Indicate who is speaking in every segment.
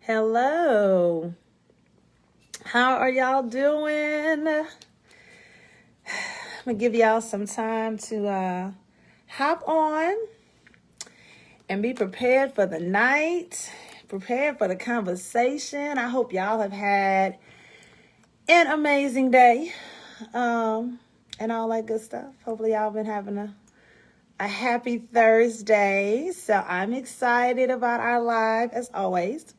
Speaker 1: Hello. How are y'all doing? I'm gonna give y'all some time to hop on and be prepared for the night, prepared for the conversation. I hope y'all have had an amazing day, and all that good stuff. Hopefully y'all been having a happy Thursday. So I'm excited about our live as always.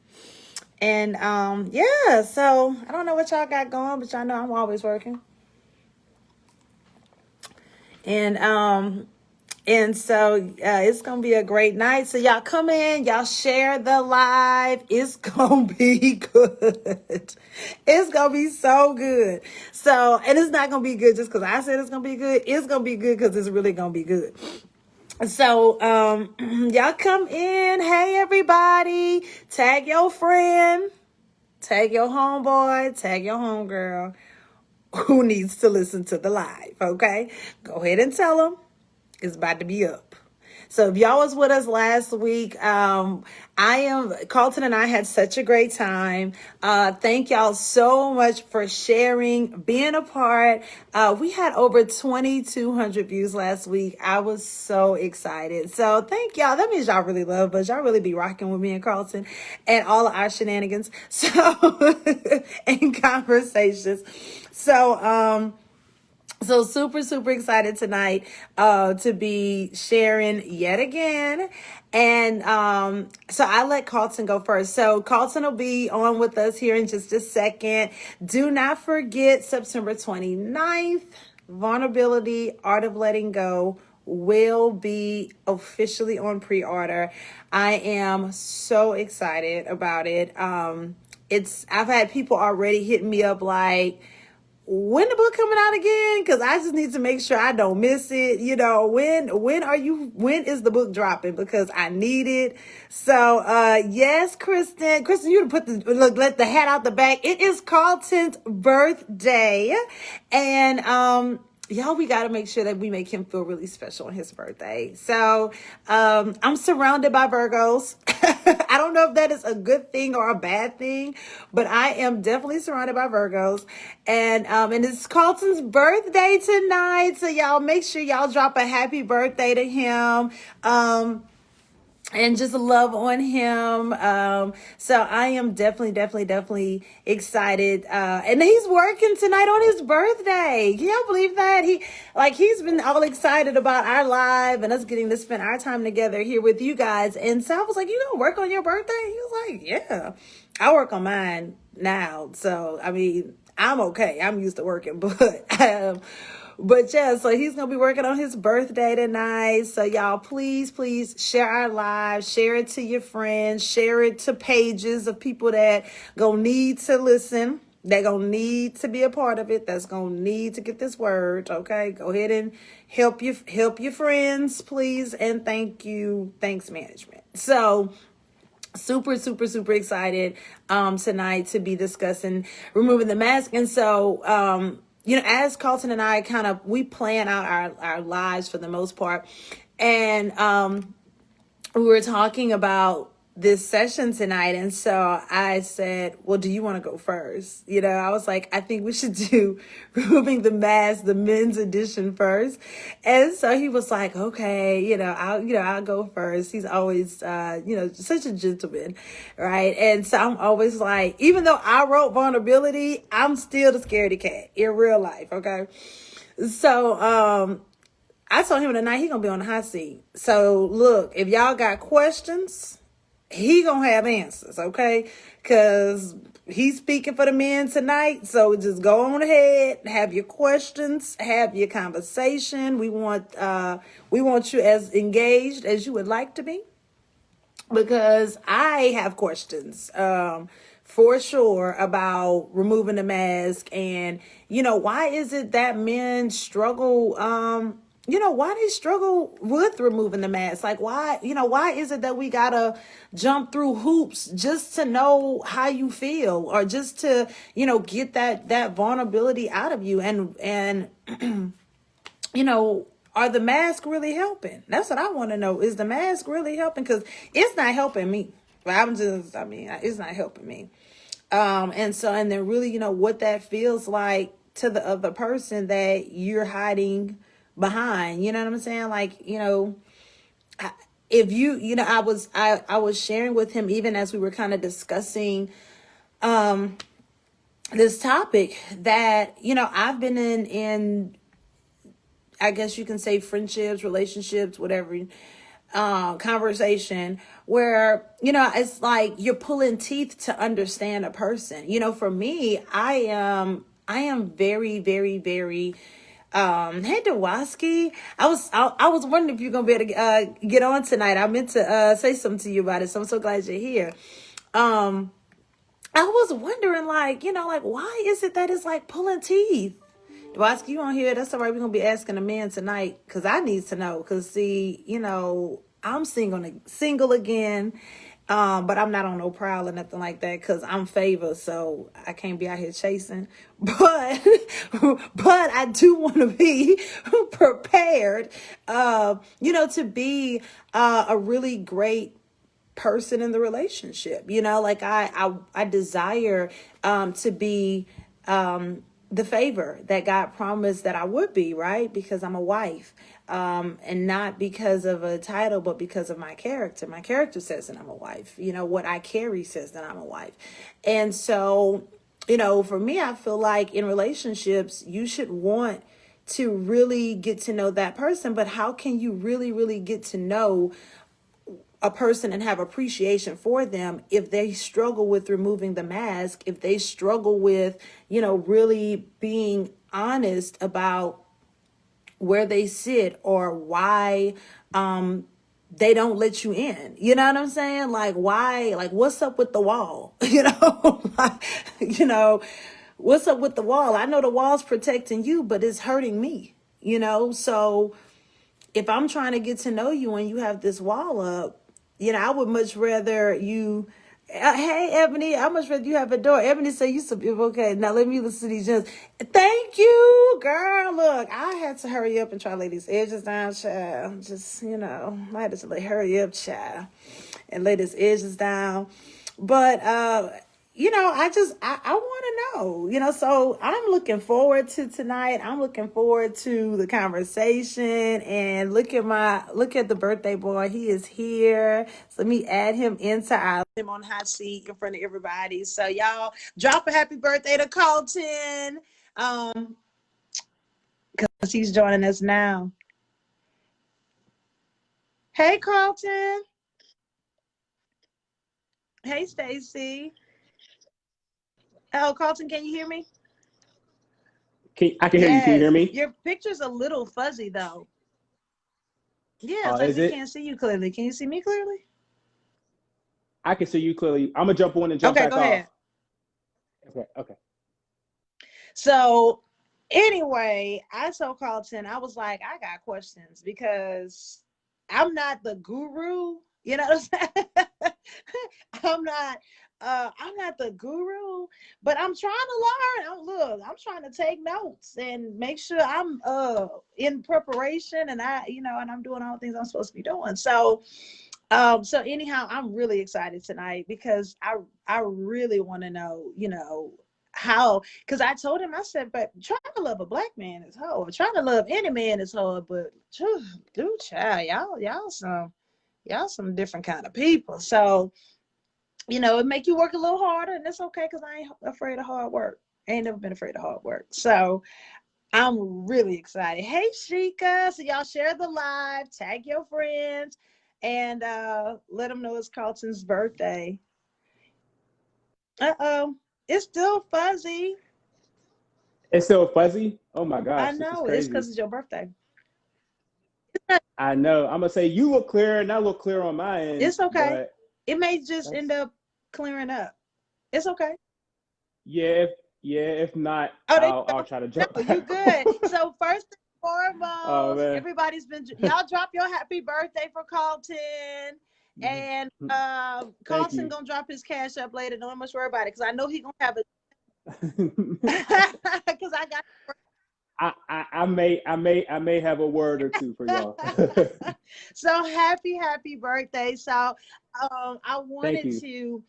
Speaker 1: And yeah, so I don't know what y'all got going, but y'all know I'm always working. And so it's gonna be a great night. So y'all come in, y'all share the live. It's gonna be good. It's gonna be so good. So, and it's not gonna be good just because I said it's gonna be good. It's gonna be good because it's really gonna be good. So y'all come in. Hey everybody, tag your friend. Tag your homeboy, tag your homegirl who needs to listen to the live, okay? Go ahead and tell them it's about to be up. So if y'all was with us last week, Carlton and I had such a great time. Thank y'all so much for sharing, being a part. We had over 2,200 views last week. I was so excited. So thank y'all. That means y'all really love us. Y'all really be rocking with me and Carlton and all of our shenanigans. So, and conversations. So super excited tonight to be sharing yet again. And so I let Carlton go first. So Carlton will be on with us here in just a second. Do not forget September 29th, Vulnerability, Art of Letting Go will be officially on pre-order. I am so excited about it. I've had people already hitting me up like, when the book coming out again? Because I just need to make sure I don't miss it. You know, when is the book dropping? Because I need it. So yes, Kristen, you put let the hat out the back. It is Carlton's birthday, and y'all, we got to make sure that we make him feel really special on his birthday. So I'm surrounded by Virgos. I don't know if that is a good thing or a bad thing, but I am definitely surrounded by Virgos. And it's Carlton's birthday tonight. So y'all make sure y'all drop a happy birthday to him. And just love on him. So I am definitely excited. And he's working tonight on his birthday. Can y'all believe that? He's been all excited about our live and us getting to spend our time together here with you guys. And so I was like, you don't work on your birthday? He was like, yeah, I work on mine now. So, I mean, I'm okay. I'm used to working, but yeah, so he's going to be working on his birthday tonight. So y'all, please share our live, share it to your friends, share it to pages of people that going to need to listen. They're going to need to be a part of it. That's going to need to get this word. Okay. Go ahead and help your friends, please. And thanks management. So super excited tonight to be discussing removing the mask. And so as Carlton and I we plan out our lives for the most part, and we were talking about this session tonight, and so I said, well, do you want to go first? I was like, I think we should do removing the mask, the men's edition first. And so he was like, okay, I'll go first. He's always such a gentleman, right? And so I'm always like, even though I wrote vulnerability, I'm still the scaredy cat in real life, okay? So I told him tonight he gonna be on the hot seat. So look, if y'all got questions, he gonna have answers, okay? Because he's speaking for the men tonight. So just go on ahead, have your questions, have your conversation. We want you as engaged as you would like to be, because I have questions for sure about removing the mask. And why is it that men struggle why they struggle with removing the mask? Like, why is it that we gotta jump through hoops just to know how you feel, or just to, get that vulnerability out of you? And are the masks really helping? That's what I want to know. Is the mask really helping? Because it's not helping me. I'm just, I mean, it's not helping me. And so, and then really, what that feels like to the other person that you're hiding behind. You know what I'm saying? Like, if I was sharing with him even as we were kind of discussing this topic that I've been in I guess you can say friendships, relationships, whatever, conversation where it's like you're pulling teeth to understand a person. For me, I am very, very, very. Hey Dawaski, I was wondering if you're gonna be able to get on tonight. I meant to say something to you about it, so I'm so glad you're here. Um, I was wondering, like why is it that it's like pulling teeth? Dwasky, you on here? That's all right. We're gonna be asking a man tonight because I need to know. Because see, I'm single again, but I'm not on no prowl or nothing like that. Because I'm favored, so I can't be out here chasing. But but I do want to be prepared. To be a really great person in the relationship. Like I desire to be the favor that God promised that I would be, right? Because I'm a wife. And not because of a title, but because of my character. My character says that I'm a wife. What I carry says that I'm a wife. And so, for me, I feel like in relationships, you should want to really get to know that person. But how can you really, really get to know a person and have appreciation for them if they struggle with removing the mask, if they struggle with, really being honest about where they sit or why they don't let you in. You know what I'm saying? Like why, like what's up with the wall? Like, what's up with the wall? I know the wall's protecting you, but it's hurting me, So if I'm trying to get to know you and you have this wall up, I would much rather you. Hey, Ebony, I much rather you have a door. Ebony said you some people. Okay, now let me listen to these gens. Thank you, girl. Look, I had to hurry up and try to lay these edges down, child. Just, I had to hurry up, child, and lay these edges down. But I want to know, so I'm looking forward to tonight. I'm looking forward to the conversation and look at the birthday boy. He is here. So let me add him into him on hot seat in front of everybody. So y'all drop a happy birthday to Colton. Cause he's joining us now. Hey, Carlton. Hey, Stacy. Oh, Carlton, can you hear me?
Speaker 2: I can hear you. Can you hear
Speaker 1: Yes.
Speaker 2: me?
Speaker 1: Your picture's a little fuzzy though. Yeah, it's like
Speaker 2: Is
Speaker 1: we
Speaker 2: it?
Speaker 1: can't see you clearly. Can you see me clearly?
Speaker 2: I can see you clearly. I'm gonna jump on and jump
Speaker 1: Okay,
Speaker 2: back
Speaker 1: go
Speaker 2: off.
Speaker 1: ahead.
Speaker 2: Okay. Okay.
Speaker 1: So anyway, I told Carlton, I was like, I got questions because I'm not the guru. You know what I'm saying? I'm not I'm not the guru, but I'm trying to learn. I'm trying to take notes and make sure I'm in preparation and and I'm doing all the things I'm supposed to be doing. So anyhow, I'm really excited tonight because I really want to know, how, because I told him, I said, but trying to love a black man is hard. Trying to love any man is hard, but dude, child, y'all some different kind of people. So, it make you work a little harder, and that's okay because I ain't afraid of hard work. I ain't never been afraid of hard work. So I'm really excited. Hey, Shika. So y'all share the live, tag your friends, and let them know it's Carlton's birthday. Uh-oh. It's still fuzzy.
Speaker 2: It's still fuzzy. Oh my
Speaker 1: I
Speaker 2: gosh, this is
Speaker 1: know. It's
Speaker 2: crazy.
Speaker 1: because it's your birthday.
Speaker 2: I know. I'm gonna say you look clear and I look clear on my end,
Speaker 1: It's okay.
Speaker 2: but
Speaker 1: It may just end
Speaker 2: that's
Speaker 1: up clearing up. It's okay.
Speaker 2: yeah. If not,
Speaker 1: Oh, they
Speaker 2: I'll try to jump
Speaker 1: no, you
Speaker 2: back.
Speaker 1: good. So first and
Speaker 2: Oh
Speaker 1: foremost,
Speaker 2: man.
Speaker 1: everybody's been y'all drop your happy birthday for Carlton. And
Speaker 2: Thank
Speaker 1: Carlton
Speaker 2: you.
Speaker 1: gonna drop his cash up later. Don't much worry about it because I know he gonna have it. Because I got
Speaker 2: I may have a word or two for y'all.
Speaker 1: So happy birthday. So I
Speaker 2: Thank
Speaker 1: wanted
Speaker 2: you.
Speaker 1: to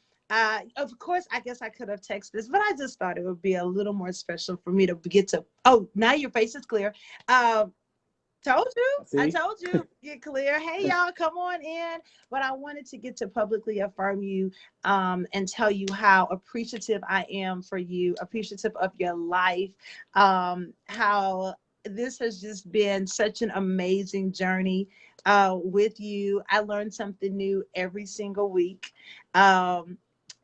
Speaker 1: of course I guess I could have texted this, but I just thought it would be a little more special for me to get to, oh, now your face is clear. Told you. I
Speaker 2: See?
Speaker 1: told you. Get clear. Hey, y'all, come on in. But I wanted to get to publicly affirm you and tell you how appreciative I am for you, appreciative of your life, how this has just been such an amazing journey with you. I learn something new every single week. Um,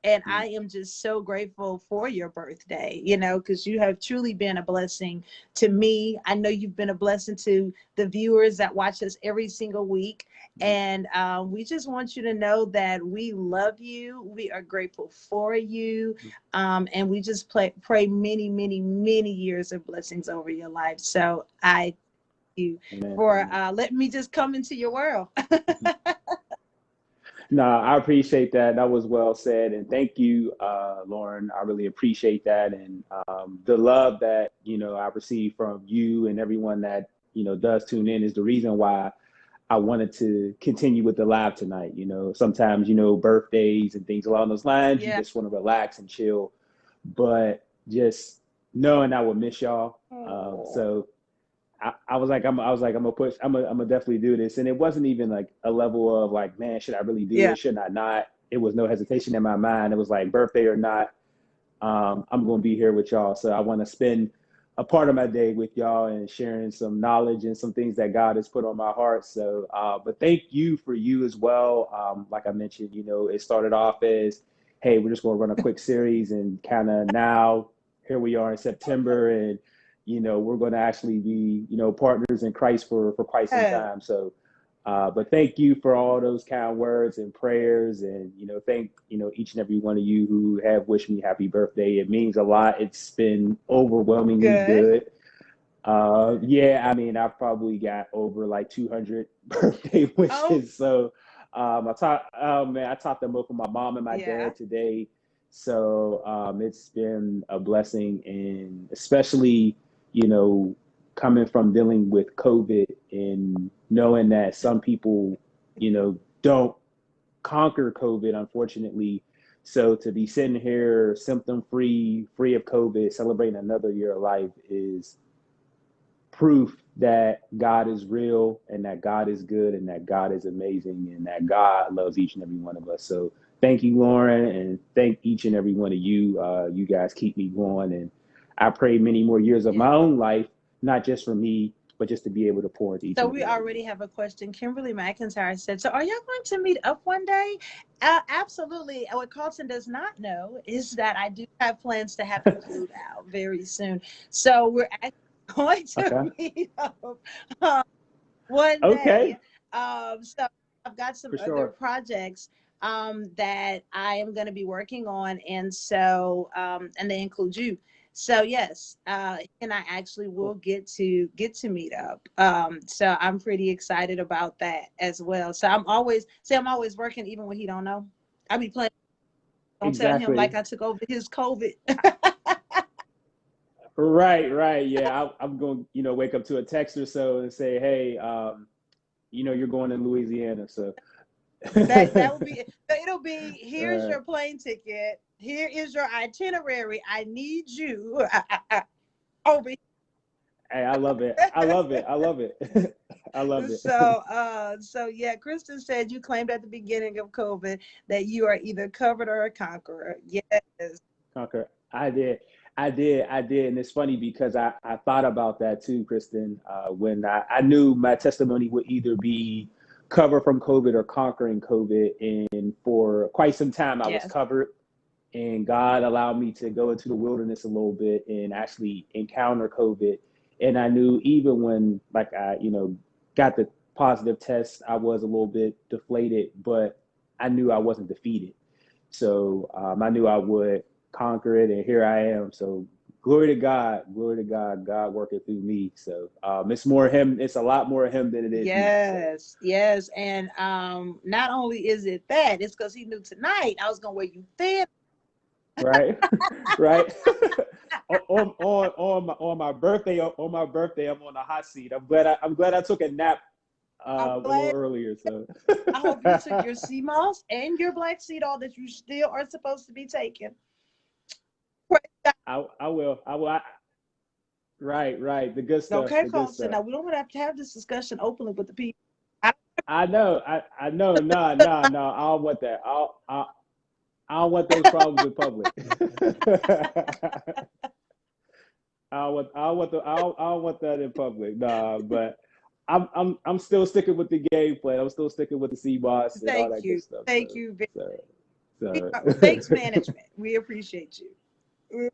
Speaker 1: and I am just so grateful for your birthday, you know, because you have truly been a blessing to me. I know you've been a blessing to the viewers that watch us every single week. And we just want you to know that we love you. We are grateful for you. And we just pray many years of blessings over your life. So I thank you
Speaker 2: Amen.
Speaker 1: for
Speaker 2: Amen.
Speaker 1: letting me just come into your world.
Speaker 2: No, I appreciate that. That was well said, and thank you, Lauren. I really appreciate that, and the love that I receive from you and everyone that does tune in is the reason why I wanted to continue with the live tonight. Sometimes birthdays and things along those lines, you
Speaker 1: Yeah.
Speaker 2: just want to relax and chill, but just knowing I would miss y'all. So I was like, I'm gonna push, I'm gonna definitely do this. And it wasn't even like a level of like, man, should I really do
Speaker 1: Yeah.
Speaker 2: this? Should I not? It was no hesitation in my mind. It was like, birthday or not, I'm gonna be here with y'all. So I want to spend a part of my day with y'all and sharing some knowledge and some things that God has put on my heart. So, but thank you for you as well. Like I mentioned, it started off as, hey, we're just gonna run a quick series, and kind of now here we are in September, and we're going to actually be, partners in Christ for quite some
Speaker 1: Yeah.
Speaker 2: time. So, but thank you for all those kind words and prayers, and thank each and every one of you who have wished me happy birthday. It means a lot. It's been overwhelmingly
Speaker 1: Good.
Speaker 2: good. Yeah, I mean, I've probably got over like 200 birthday wishes.
Speaker 1: Oh,
Speaker 2: So, I taught them both with my mom and my
Speaker 1: yeah.
Speaker 2: dad today. So, it's been a blessing, and especially, coming from dealing with COVID and knowing that some people, don't conquer COVID, unfortunately. So to be sitting here symptom free, free of COVID, celebrating another year of life is proof that God is real, and that God is good, and that God is amazing, and that God loves each and every one of us. So thank you, Lauren, and thank each and every one of you. You guys keep me going, and I pray many more years of
Speaker 1: Yeah.
Speaker 2: my own life, not just for me, but just to be able to pour into each
Speaker 1: So
Speaker 2: and
Speaker 1: we
Speaker 2: every one of
Speaker 1: already
Speaker 2: you.
Speaker 1: have a question. Kimberly McIntyre said, so are y'all going to meet up one day? Absolutely. What Carlton does not know is that I do have plans to have him moved out very soon. So we're actually going to
Speaker 2: Okay.
Speaker 1: meet up one day.
Speaker 2: Okay.
Speaker 1: So I've got some
Speaker 2: For
Speaker 1: other
Speaker 2: sure.
Speaker 1: projects that I am going to be working on. And so, and they include you. So yes, and I actually will
Speaker 2: Cool.
Speaker 1: get to meet up. So I'm pretty excited about that as well. So I'm always working even when he don't know. I be playing. Don't tell him like
Speaker 2: Exactly.
Speaker 1: I took over his COVID.
Speaker 2: Right, right. Yeah, I'm going to, wake up to a text or so and say, hey, you're going to Louisiana. So,
Speaker 1: That will be, it'll be, here's
Speaker 2: right.
Speaker 1: your plane ticket. Here is your itinerary. I need you over
Speaker 2: Hey, I love it. I love it. I love it. I love it.
Speaker 1: so yeah, Kristen said you claimed at the beginning of COVID that you are either covered or a conqueror. Yes.
Speaker 2: Conquer. I did. I did. I did. And it's funny because I thought about that too, Kristen, when I knew my testimony would either be cover from COVID or conquering COVID. And for quite some time, I was
Speaker 1: Yes.
Speaker 2: covered. And God allowed me to go into the wilderness a little bit and actually encounter COVID. And I knew even when, like, I, got the positive test, I was a little bit deflated, but I knew I wasn't defeated. So I knew I would conquer it, and here I am. So glory to God, glory to God, God working through me. So it's more Him. It's a lot more Him than it is me. So
Speaker 1: Yes, yes. And not only is it that, it's because he knew tonight I was gonna wear you thin.
Speaker 2: right, right. on my birthday, I'm on the hot seat. I'm glad I took a nap
Speaker 1: I'm
Speaker 2: a little
Speaker 1: glad.
Speaker 2: earlier. So
Speaker 1: I hope you took your sea moss and your black seed, all that you still are supposed to be taking.
Speaker 2: I will. Right. The good stuff.
Speaker 1: Okay,
Speaker 2: The good
Speaker 1: Colson.
Speaker 2: stuff.
Speaker 1: Now we don't have to have this discussion openly with the people. I,
Speaker 2: I know. I know. No. I don't want that. I don't want those problems in public. I don't want that in public. Nah, but I'm still sticking with the game plan. I'm still sticking with the sea boss and all
Speaker 1: thank
Speaker 2: that good
Speaker 1: you.
Speaker 2: stuff.
Speaker 1: Thank you.
Speaker 2: So,
Speaker 1: Thanks, management. We appreciate you.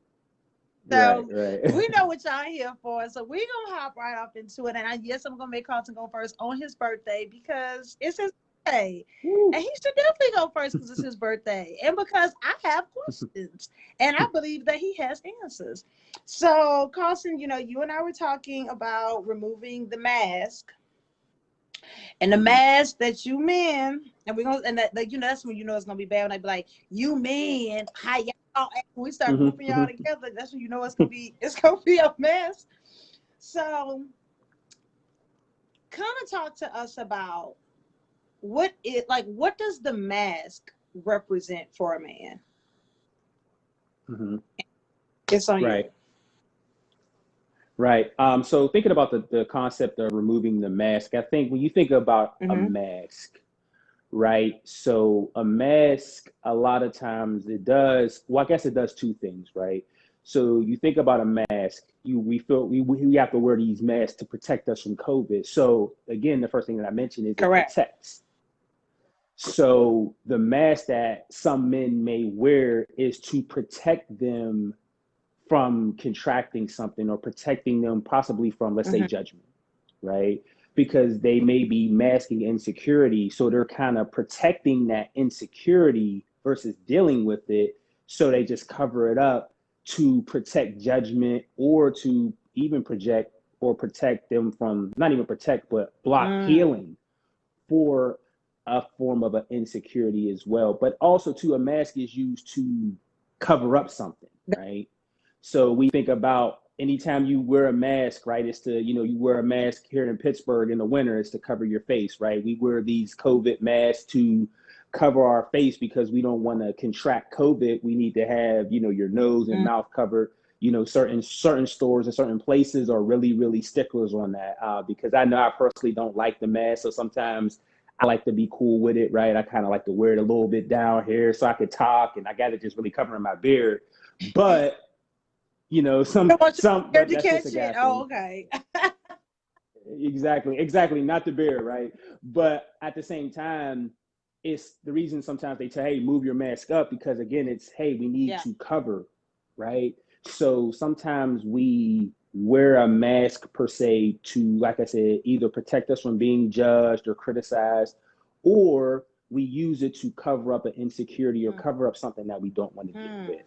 Speaker 1: So
Speaker 2: right.
Speaker 1: we know what y'all here for. So we're gonna hop right off into it. And yes, I'm gonna make Carlton go first on his birthday because it's his birthday. And he should definitely go first because it's his birthday. And because I have questions. And I believe that he has answers. So Carlton, you and I were talking about removing the mask. And the mask that you men, and we're gonna and that like that's when it's gonna be bad when I be like, you men, how y'all when we start grouping y'all together, that's when it's gonna be a mess. So kind of talk to us about what does the mask represent for a man?
Speaker 2: Mm-hmm.
Speaker 1: It's on
Speaker 2: Right.
Speaker 1: you.
Speaker 2: Right. So thinking about the concept of removing the mask, I think when you think about a mask, right? So a mask, a lot of times I guess it does two things, right? So you think about a mask, we have to wear these masks to protect us from COVID. So again, the first thing that I mentioned is
Speaker 1: Correct.
Speaker 2: it protects. So the mask that some men may wear is to protect them from contracting something or protecting them possibly from, let's say, judgment, right? Because they may be masking insecurity. So they're kind of protecting that insecurity versus dealing with it. So they just cover it up to protect judgment or to even project or protect them from, not even protect, but block healing for a form of an insecurity as well. But also, too, a mask is used to cover up something, right? So we think about anytime you wear a mask, right? It's to, you wear a mask here in Pittsburgh in the winter, it's to cover your face, right? We wear these COVID masks to cover our face because we don't want to contract COVID. We need to have, your nose and mouth covered. Certain stores and certain places are really, really sticklers on that because I know I personally don't like the mask. So sometimes I like to be cool with it, right? I kind of like to wear it a little bit down here so I could talk and I got it just really covering my beard. But that's just a guy thing.
Speaker 1: Oh, okay.
Speaker 2: Exactly. Not the beard, right? But at the same time, it's the reason sometimes they say, hey, move your mask up because again, it's, hey, we need to cover, right? So sometimes we wear a mask per se to, like I said, either protect us from being judged or criticized, or we use it to cover up an insecurity or cover up something that we don't want to deal with.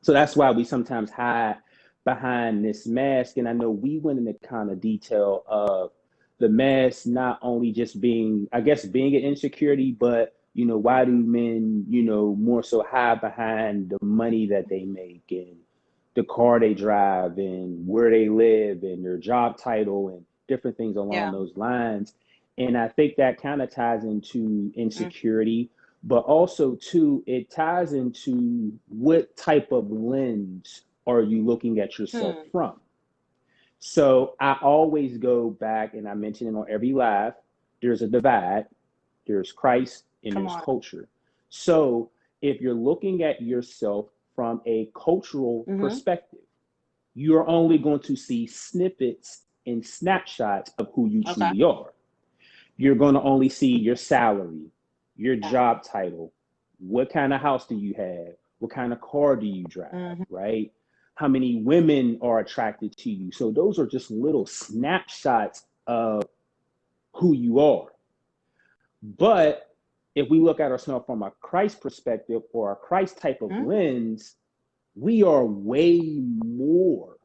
Speaker 2: So that's why we sometimes hide behind this mask. And I know we went into kind of detail of the mask not only just being, I guess, being an insecurity, but, why do men, more so hide behind the money that they make and the car they drive and where they live and their job title and different things along those lines. And I think that kind of ties into insecurity. But also, too, it ties into what type of lens are you looking at yourself from? So I always go back, and I mention it on every live, there's a divide, there's Christ, and there's culture. So if you're looking at yourself from a cultural perspective, you're only going to see snippets and snapshots of who you truly are. You're going to only see your salary, your job title, what kind of house do you have, what kind of car do you drive, right? How many women are attracted to you? So those are just little snapshots of who you are. But if we look at ourselves from a Christ perspective or a Christ type of lens, we are way more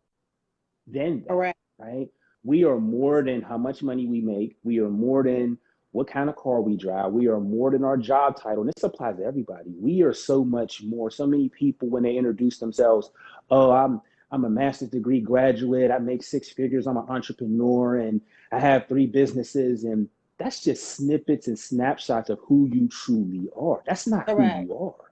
Speaker 2: than that, right? We are more than how much money we make. We are more than what kind of car we drive. We are more than our job title. And this applies to everybody. We are so much more. So many people, when they introduce themselves, oh, I'm a master's degree graduate. I make six figures. I'm an entrepreneur and I have three businesses. And that's just snippets and snapshots of who you truly are. That's not who
Speaker 1: Correct.
Speaker 2: you are.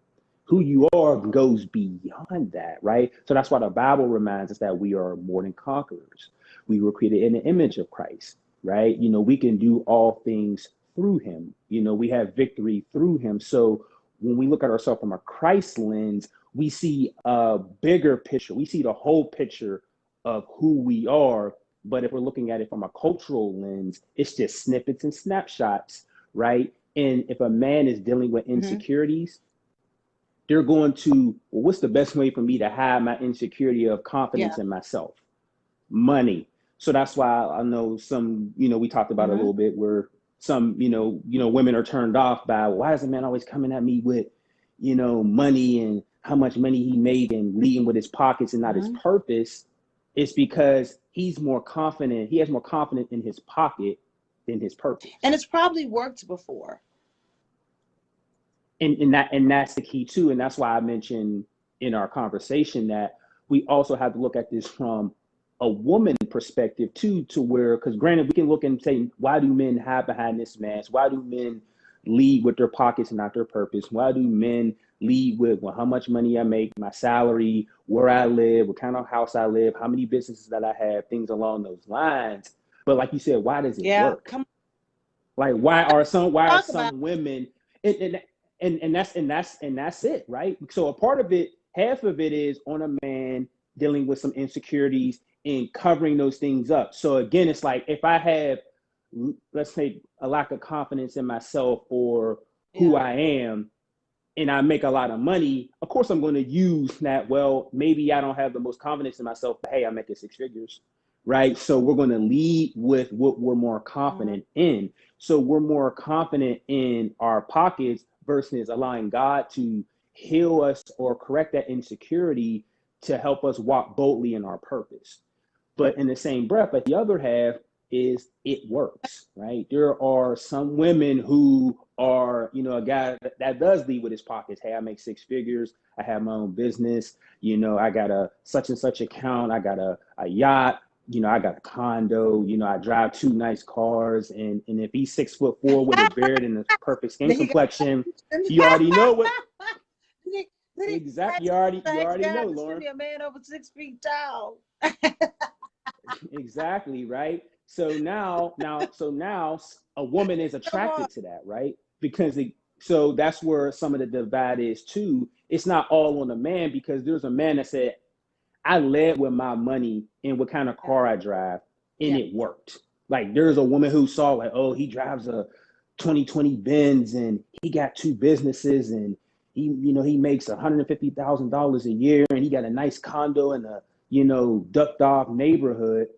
Speaker 2: Who you are goes beyond that, right? So that's why the Bible reminds us that we are more than conquerors. We were created in the image of Christ, right? You know, we can do all things through him. You know, we have victory through him. So when we look at ourselves from a Christ lens, we see a bigger picture. We see the whole picture of who we are. But if we're looking at it from a cultural lens, it's just snippets and snapshots, right? And if a man is dealing with insecurities, they're going to, well, what's the best way for me to hide my insecurity of confidence in myself? Money. So that's why I know some, you know, we talked about it a little bit where some, women are turned off by, why is the man always coming at me with, money and how much money he made and leading with his pockets and not his purpose? It's because he's more confident. He has more confidence in his pocket than his purpose.
Speaker 1: And it's probably worked before.
Speaker 2: And that's the key too. And that's why I mentioned in our conversation that we also have to look at this from a woman perspective too, to where, because granted, we can look and say, why do men hide behind this mask? Why do men lead with their pockets and not their purpose? Why do men lead with, well, how much money I make, my salary, where I live, what kind of house I live, how many businesses that I have, things along those lines. But like you said, why does it work? Like, why are some women and that's it, right? So a part of it, half of it is on a man dealing with some insecurities and covering those things up. So again, it's like, if I have, let's say, a lack of confidence in myself or who I am, and I make a lot of money, of course I'm going to use that. Well, maybe I don't have the most confidence in myself, but hey, I'm making six figures, right? So we're going to lead with what we're more confident in. So we're more confident in our pockets versus allowing God to heal us or correct that insecurity to help us walk boldly in our purpose. But in the same breath, but the other half is it works, right? There are some women who are, a guy that does lead with his pockets. Hey, I make six figures. I have my own business. I got a such and such account. I got a yacht. I got a condo. I drive two nice cars. And if he's 6'4" with a beard and a perfect skin complexion, you already know what. Exactly. You already know, Lauren.
Speaker 1: A man over 6 feet tall.
Speaker 2: Exactly, right? So now a woman is attracted to that, right? Because so that's where some of the divide is too. It's not all on the man, because there's a man that said, I led with my money and what kind of car I drive, and it worked. Like, there's a woman who saw, like, oh, he drives a 2020 Benz and he got two businesses and he makes $150,000 a year and he got a nice condo in a ducked off neighborhood.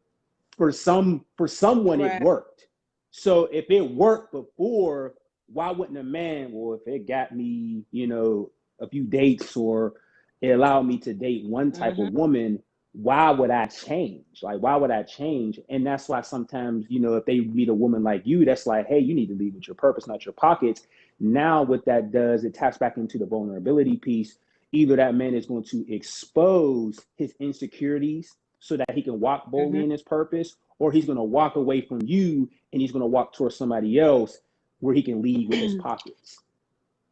Speaker 2: For someone, it worked. So if it worked before, why wouldn't a man? Well, if it got me, a few dates, or it allowed me to date one type of woman, why would I change? Like, why would I change? And that's why sometimes, if they meet a woman like you, that's like, hey, you need to lead with your purpose, not your pockets. Now what that does, it taps back into the vulnerability piece. Either that man is going to expose his insecurities so that he can walk boldly in his purpose, or he's going to walk away from you and he's going to walk towards somebody else where he can lead with his pockets.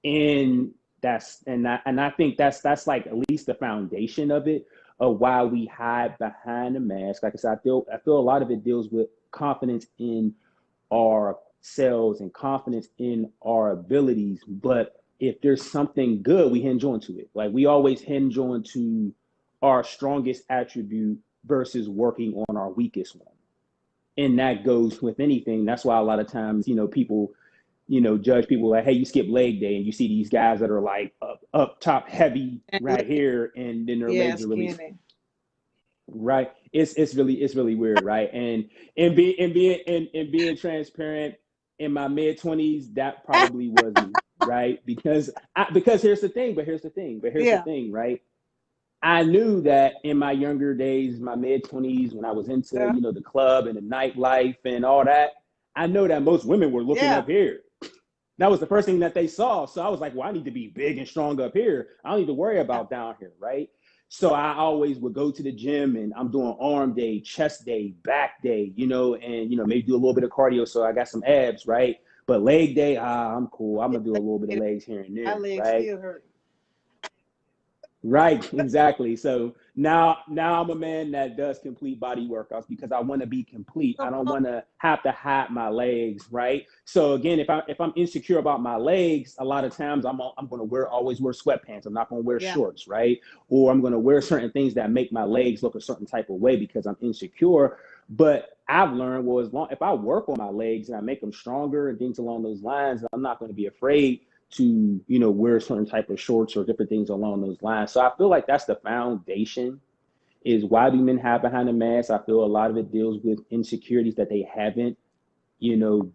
Speaker 2: And I think that's like at least the foundation of it, of why we hide behind the mask. Like I said, I feel a lot of it deals with confidence in ourselves and confidence in our abilities. But if there's something good, we hinge onto it. Like, we always hinge on to our strongest attribute versus working on our weakest one. And that goes with anything. That's why a lot of times, people, judge people like, hey, you skip leg day, and you see these guys that are like up top heavy right here, and then their legs are really skinny. Right. It's really weird, right? And being transparent, in my mid-20s, that probably was me, right? Because here's the thing, right? I knew that in my younger days, my mid-20s, when I was into, the club and the nightlife and all that, I know that most women were looking
Speaker 1: Yeah.
Speaker 2: up here. That was the first thing that they saw. So I was like, well, I need to be big and strong up here. I don't need to worry about down here, right? So I always would go to the gym and I'm doing arm day, chest day, back day, and maybe do a little bit of cardio so I got some abs, right? But leg day, I'm cool. I'm gonna do a little bit of legs here and
Speaker 1: My
Speaker 2: there,
Speaker 1: legs
Speaker 2: right?
Speaker 1: still hurt.
Speaker 2: Right, exactly. So now I'm a man that does complete body workouts because I want to be complete. I don't want to have to hide my legs, right? So again, if I'm insecure about my legs, a lot of times I'm going to always wear sweatpants. I'm not going to wear shorts, right? Or I'm going to wear certain things that make my legs look a certain type of way because I'm insecure. But I've learned, well, if I work on my legs and I make them stronger and things along those lines, I'm not going to be afraid to wear certain type of shorts or different things along those lines. So I feel like that's the foundation, is why do men hide behind the mask. I feel a lot of it deals with insecurities that they haven't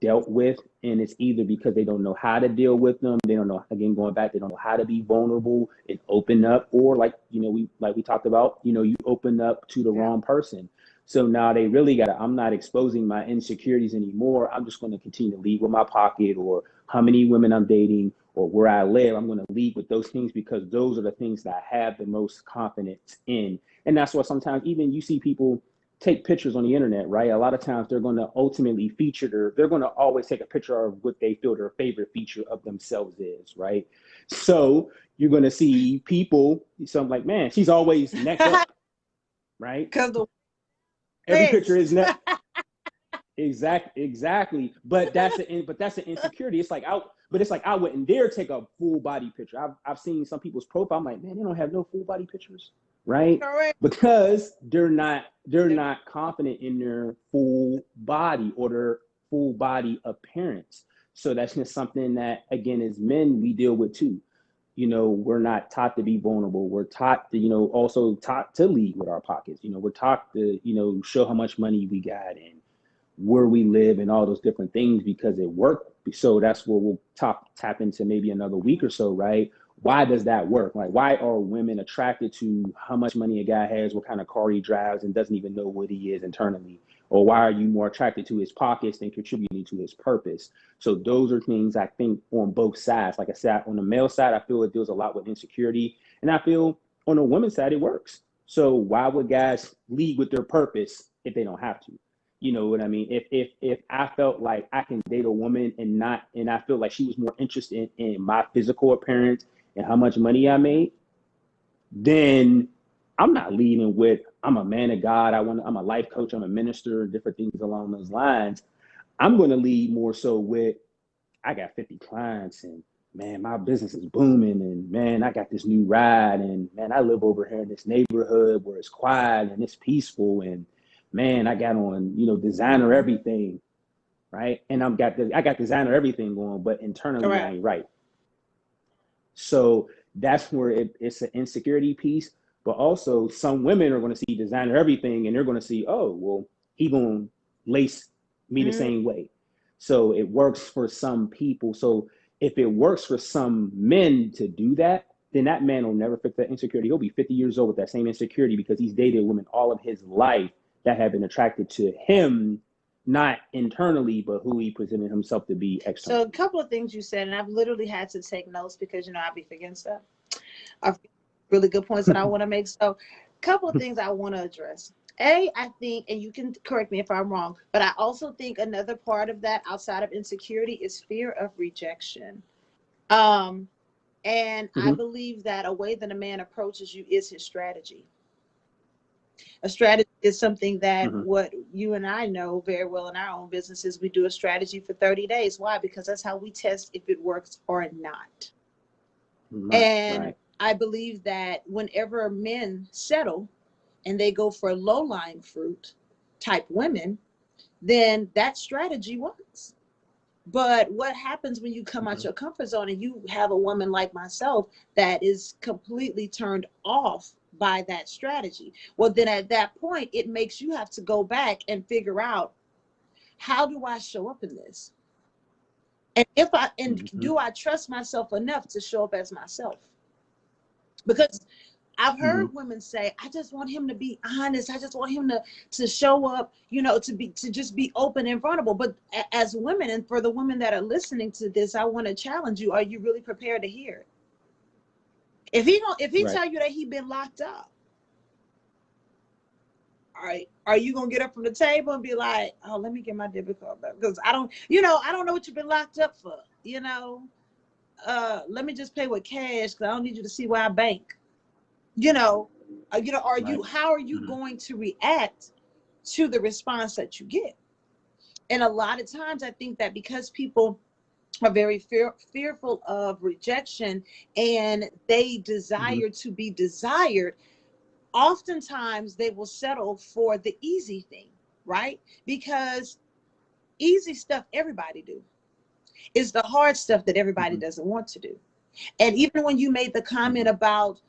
Speaker 2: dealt with, and it's either because they don't know how to deal with them, they don't know, again, going back, they don't know how to be vulnerable and open up, or we talked about, you open up to the wrong person. So now they really I'm not exposing my insecurities anymore. I'm just going to continue to lead with my pocket, or how many women I'm dating, or where I live. I'm going to lead with those things because those are the things that I have the most confidence in. And that's why sometimes even you see people take pictures on the internet, right? A lot of times they're going to ultimately they're going to always take a picture of what they feel their favorite feature of themselves is, right? So you're going to see people, so I'm like, man, she's always neck up, right?
Speaker 1: Because the
Speaker 2: Every picture
Speaker 1: legs.
Speaker 2: is neck. Exactly. But that's an insecurity. It's like I wouldn't dare take a full body picture. I've seen some people's profile. I'm like, man, they don't have no full body pictures, right?
Speaker 1: Correct.
Speaker 2: Because they're not confident in their full body or their full body appearance. So that's just something that, again, as men, we deal with too. We're not taught to be vulnerable. We're taught to, also taught to lead with our pockets. We're taught to, show how much money we got and where we live and all those different things because it worked. So that's where we'll tap into maybe another week or so, right? Why does that work? Like, why are women attracted to how much money a guy has, what kind of car he drives, and doesn't even know what he is internally? Or why are you more attracted to his pockets than contributing to his purpose? So those are things I think on both sides. Like I said, on the male side, I feel it deals a lot with insecurity. And I feel on the women's side, it works. So why would guys lead with their purpose if they don't have to? You know what I mean? If I felt like I can date a woman and I feel like she was more interested in my physical appearance and how much money I made, then I'm not leading with, I'm a man of God, I'm a life coach, I'm a minister, different things along those lines. I'm going to lead more so with, I got 50 clients and man, my business is booming and man, I got this new ride and man, I live over here in this neighborhood where it's quiet and it's peaceful and man, I got on, designer everything, right? And I got designer everything going, but internally I ain't right. So that's where it's an insecurity piece. But also some women are going to see designer everything and they're going to see, oh, well, he going to lace me the same way. So it works for some people. So if it works for some men to do that, then that man will never fix that insecurity. He'll be 50 years old with that same insecurity because he's dated women all of his life that have been attracted to him, not internally, but who he presented himself to be externally.
Speaker 1: So a couple of things you said, and I've literally had to take notes because, I'll be forgetting stuff. Really good points that I want to make. So a couple of things I want to address. I think, and you can correct me if I'm wrong, but I also think another part of that outside of insecurity is fear of rejection. And I believe that a way that a man approaches you is his strategy. A strategy is something that what you and I know very well in our own businesses, we do a strategy for 30 days. Why? Because that's how we test if it works or not. And I believe that whenever men settle and they go for low-lying fruit type women, then that strategy works. But what happens when you come out your comfort zone and you have a woman like myself that is completely turned off by that strategy? Well, then at that point, it makes you have to go back and figure out, how do I show up in this? And do I trust myself enough to show up as myself? Because I've
Speaker 2: Hmm.
Speaker 1: heard women say, I just want him to be honest. I just want him to show up, you know, to just be open and vulnerable. But as women, and for the women that are listening to this, I want to challenge you. Are you really prepared to hear it? If he
Speaker 2: Right.
Speaker 1: tell you that he been locked up, all right, are you gonna get up from the table and be like, oh, let me get my debit card back? Because I don't, you know, I don't know what you've been locked up for, you know. Let me just pay with cash because I don't need you to see where I bank. Are
Speaker 2: Right.
Speaker 1: you, how are you
Speaker 2: Hmm.
Speaker 1: going to react to the response that you get? And a lot of times I think that because people are very fearful of rejection and they
Speaker 2: Hmm.
Speaker 1: desire to be desired, oftentimes they will settle for the easy thing, right? Because easy stuff everybody do. It's the hard stuff that everybody
Speaker 2: Hmm.
Speaker 1: doesn't want to do. And even when you made the comment
Speaker 2: Hmm.
Speaker 1: about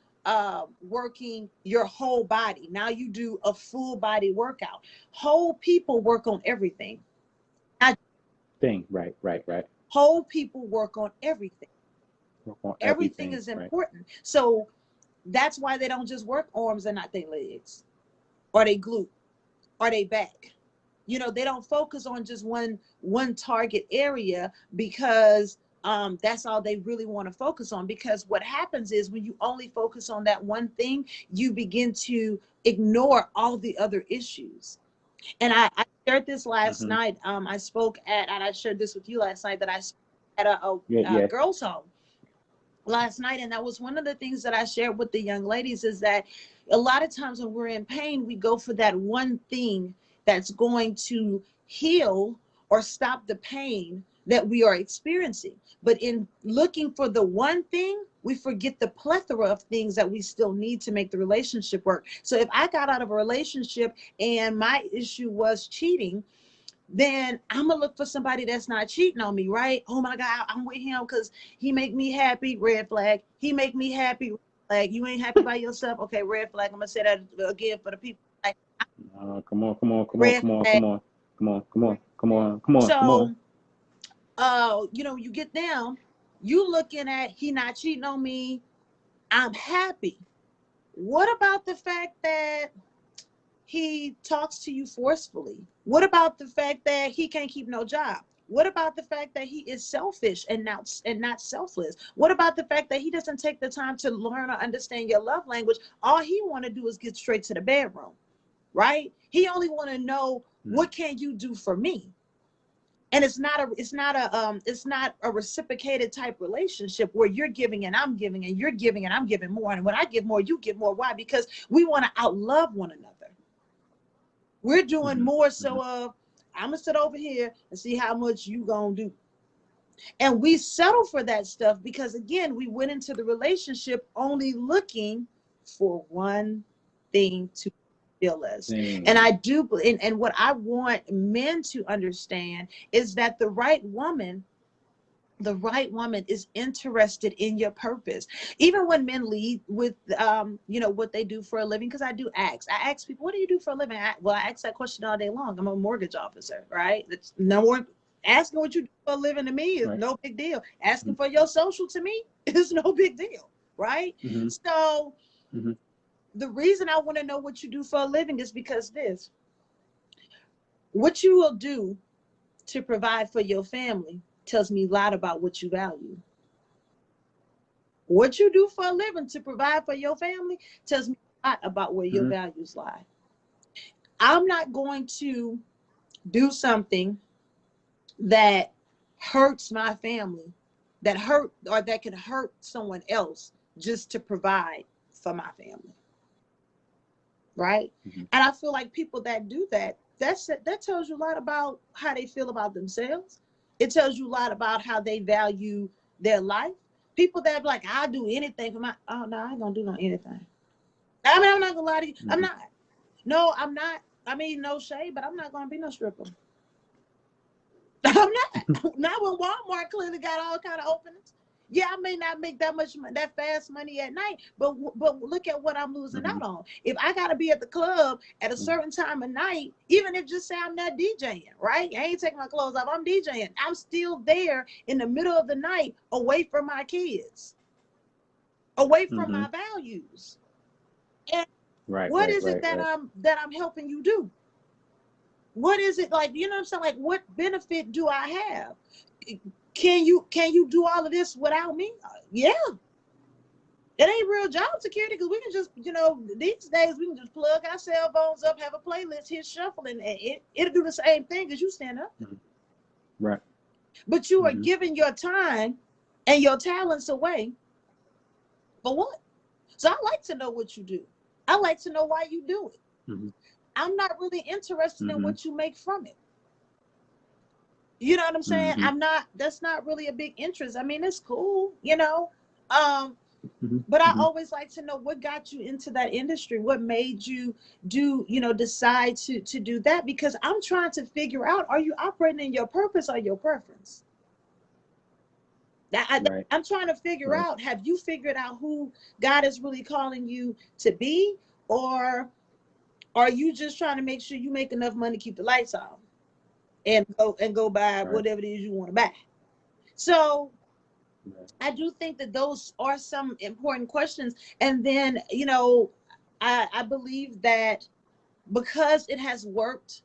Speaker 1: working your whole body, now you do a full body workout. Whole people work on everything. Not
Speaker 2: Thing. Right. Right. Right.
Speaker 1: whole people work on everything.
Speaker 2: Work on
Speaker 1: Everything
Speaker 2: everything.
Speaker 1: is
Speaker 2: Right.
Speaker 1: important. So that's why they don't just work arms and not their legs or they glute or they back. You know, they don't focus on just one target area because that's all they really want to focus on. Because what happens is when you only focus on that one thing, you begin to ignore all the other issues. And I shared this last
Speaker 2: Hmm.
Speaker 1: night. I spoke at, and I shared this with you last night, that I spoke at
Speaker 2: Yeah.
Speaker 1: a
Speaker 2: Yeah.
Speaker 1: girls' home last night. And that was one of the things that I shared with the young ladies, is that a lot of times when we're in pain, we go for that one thing that's going to heal or stop the pain that we are experiencing. But in looking for the one thing, we forget the plethora of things that we still need to make the relationship work. So if I got out of a relationship and my issue was cheating, then I'm gonna look for somebody that's not cheating on me, right? Oh my God, I'm with him because he make me happy. Red flag. He make me happy. Red flag. You ain't happy by yourself. Okay, red flag. I'm gonna say that again for the people. Like,
Speaker 2: Come on. Come on. Come on.
Speaker 1: red
Speaker 2: Come on.
Speaker 1: flag.
Speaker 2: Come on. Come on. Come on. Come on. Come on. Come on.
Speaker 1: So, you get down. You looking at he not cheating on me. I'm happy. What about the fact that he talks to you forcefully? What about the fact that he can't keep no job? What about the fact that he is selfish and not selfless? What about the fact that he doesn't take the time to learn or understand your love language? All he want to do is get straight to the bedroom, right? He only want to know,
Speaker 2: Hmm.
Speaker 1: what can you do for me? And it's not a reciprocated type relationship where you're giving and I'm giving and you're giving and I'm giving more. And when I give more, you give more. Why? Because we want to outlove one another. We're doing
Speaker 2: Hmm.
Speaker 1: more
Speaker 2: Hmm.
Speaker 1: so of, I'm gonna sit over here and see how much you gonna do. And we settle for that stuff because again, we went into the relationship only looking for one thing to feel us. And
Speaker 2: Thing.
Speaker 1: I do, and what I want men to understand is that the right woman is interested in your purpose. Even when men lead with what they do for a living, because I ask people, what do you do for a living? I ask that question all day long. I'm a mortgage officer, right? It's no more. Asking what you do for a living to me is
Speaker 2: Right.
Speaker 1: no big deal. Asking for your social to me is no big deal, right?
Speaker 2: Hmm.
Speaker 1: So
Speaker 2: Hmm.
Speaker 1: the reason I want to know what you do for a living is because what you will do to provide for your family tells me a lot about what you value. What you do for a living to provide for your family tells me a lot about where your
Speaker 2: Hmm.
Speaker 1: values lie. I'm not going to do something that hurts my family, that hurt or that could hurt someone else just to provide for my family, right?
Speaker 2: Hmm.
Speaker 1: And I feel like people that do that tells you a lot about how they feel about themselves. It tells you a lot about how they value their life. People that be like, I'll do anything for my, oh no, I ain't gonna do no anything. I mean, I'm not gonna lie to you. I'm
Speaker 2: Hmm.
Speaker 1: not. No, I'm not. I mean, no shade, but I'm not gonna be no stripper. I'm not. Not when Walmart clearly got all kind of openings. Yeah, I may not make that much that fast money at night, but look at what I'm losing
Speaker 2: Hmm.
Speaker 1: out on. If I gotta be at the club at a
Speaker 2: Hmm.
Speaker 1: certain time of night, even if just say I'm not DJing, right? I ain't taking my clothes off. I'm DJing. I'm still there in the middle of the night, away from my kids, away from
Speaker 2: Hmm.
Speaker 1: my values.
Speaker 3: And
Speaker 2: Right,
Speaker 3: what
Speaker 2: right,
Speaker 3: is it
Speaker 2: right,
Speaker 3: that
Speaker 2: right.
Speaker 3: I'm helping you do? What is it, like, you know what I'm saying? Like, what benefit do I have? Can you do all of this without me? Yeah. It ain't real job security because we can just, these days we can just plug our cell phones up, have a playlist, hit shuffle, and it'll do the same thing as you stand up.
Speaker 2: Mhm. Right.
Speaker 3: But you are
Speaker 2: Hmm.
Speaker 3: giving your time and your talents away for what? So I like to know what you do. I like to know why you do it.
Speaker 2: Hmm.
Speaker 3: I'm not really interested in
Speaker 2: Hmm.
Speaker 3: what you make from it. You know what I'm saying?
Speaker 2: Hmm.
Speaker 3: That's not really a big interest. I mean, it's cool. Um,
Speaker 2: Hmm.
Speaker 3: but I
Speaker 2: Hmm.
Speaker 3: always like to know what got you into that industry, what made you decide to do that, because I'm trying to figure out, are you operating in your purpose or your preference?
Speaker 2: Right,
Speaker 3: I'm trying to figure
Speaker 2: right.
Speaker 3: out, have you figured out who God is really calling you to be, or are you just trying to make sure you make enough money to keep the lights on and go buy
Speaker 2: Right.
Speaker 3: whatever it is you want to buy? So
Speaker 2: Right.
Speaker 3: I do think that those are some important questions. And then, I believe that because it has worked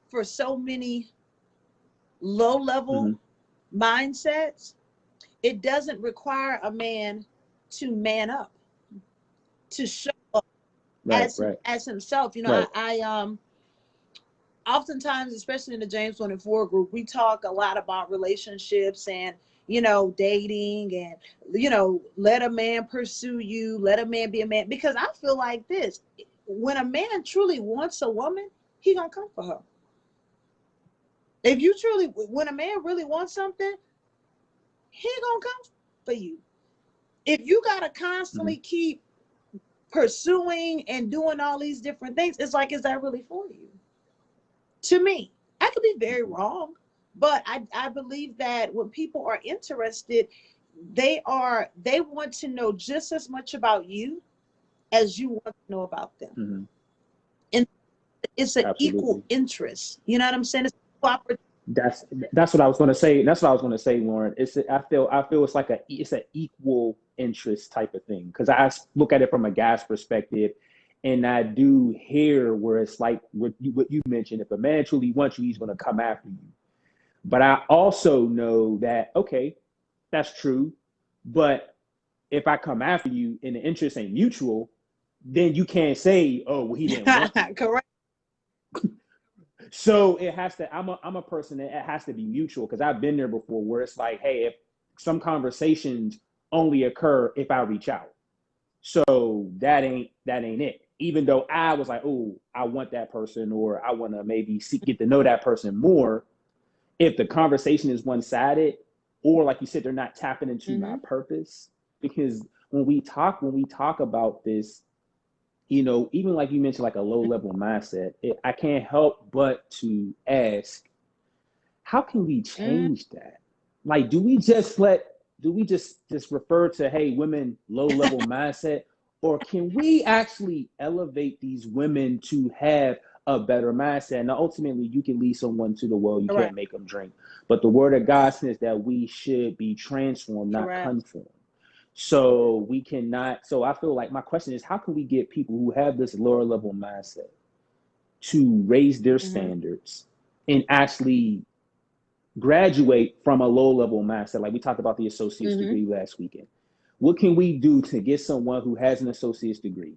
Speaker 3: for so many low level
Speaker 2: Hmm.
Speaker 3: mindsets, it doesn't require a man to man up, to show up
Speaker 2: Right, right,
Speaker 3: as himself.
Speaker 2: right.
Speaker 3: I oftentimes, especially in the James 24 group, we talk a lot about relationships and dating, and let a man pursue you, let a man be a man, because I feel like this: when a man truly wants a woman, he gonna come for her. If you truly, when a man really wants something, he gonna come for you. If you gotta
Speaker 2: Hmm.
Speaker 3: constantly keep pursuing and doing all these different things, it's like, is that really for you? To me, I could be very wrong, but I believe that when people are interested, they want to know just as much about you as you want to know about them.
Speaker 2: Hmm.
Speaker 3: And it's an equal
Speaker 2: Absolutely.
Speaker 3: interest. You know what I'm saying? It's cooperative.
Speaker 2: That's that's what I was going to say. That's what I was going to say, Lauren. I feel it's like it's an equal interest type of thing, because look at it from a guy's perspective, and I do hear where it's like what you mentioned. If a man truly wants you, he's going to come after you. But I also know that, okay, that's true. But if I come after you and the interest ain't mutual, then you can't say, oh, well, he didn't want me.
Speaker 3: Correct.
Speaker 2: So it has to. I'm a person that it has to be mutual, because I've been there before where it's like, hey, if some conversations only occur if I reach out. So that ain't it. Even though I was like, oh, I want that person, or I want to maybe get to know that person more. If the conversation is one sided, or like you said, they're not tapping into my
Speaker 3: Mm-hmm.
Speaker 2: purpose, because when we talk about this, even like you mentioned, like a low level mindset, I can't help but to ask, how can we
Speaker 3: Mm-hmm.
Speaker 2: change that? Like, do we just refer to, hey, women, low level mindset, or can we actually elevate these women to have a better mindset? Now, ultimately, you can lead someone to the well, you
Speaker 3: Correct.
Speaker 2: can't make them drink. But the word of God says that we should be transformed, not
Speaker 3: Correct.
Speaker 2: conformed. So we cannot. So I feel like my question is, how can we get people who have this lower level mindset to raise their
Speaker 3: Mm-hmm.
Speaker 2: standards and actually graduate from a low level mindset? Like we talked about the associate's
Speaker 3: Mm-hmm.
Speaker 2: degree last weekend. What can we do to get someone who has an associate's degree?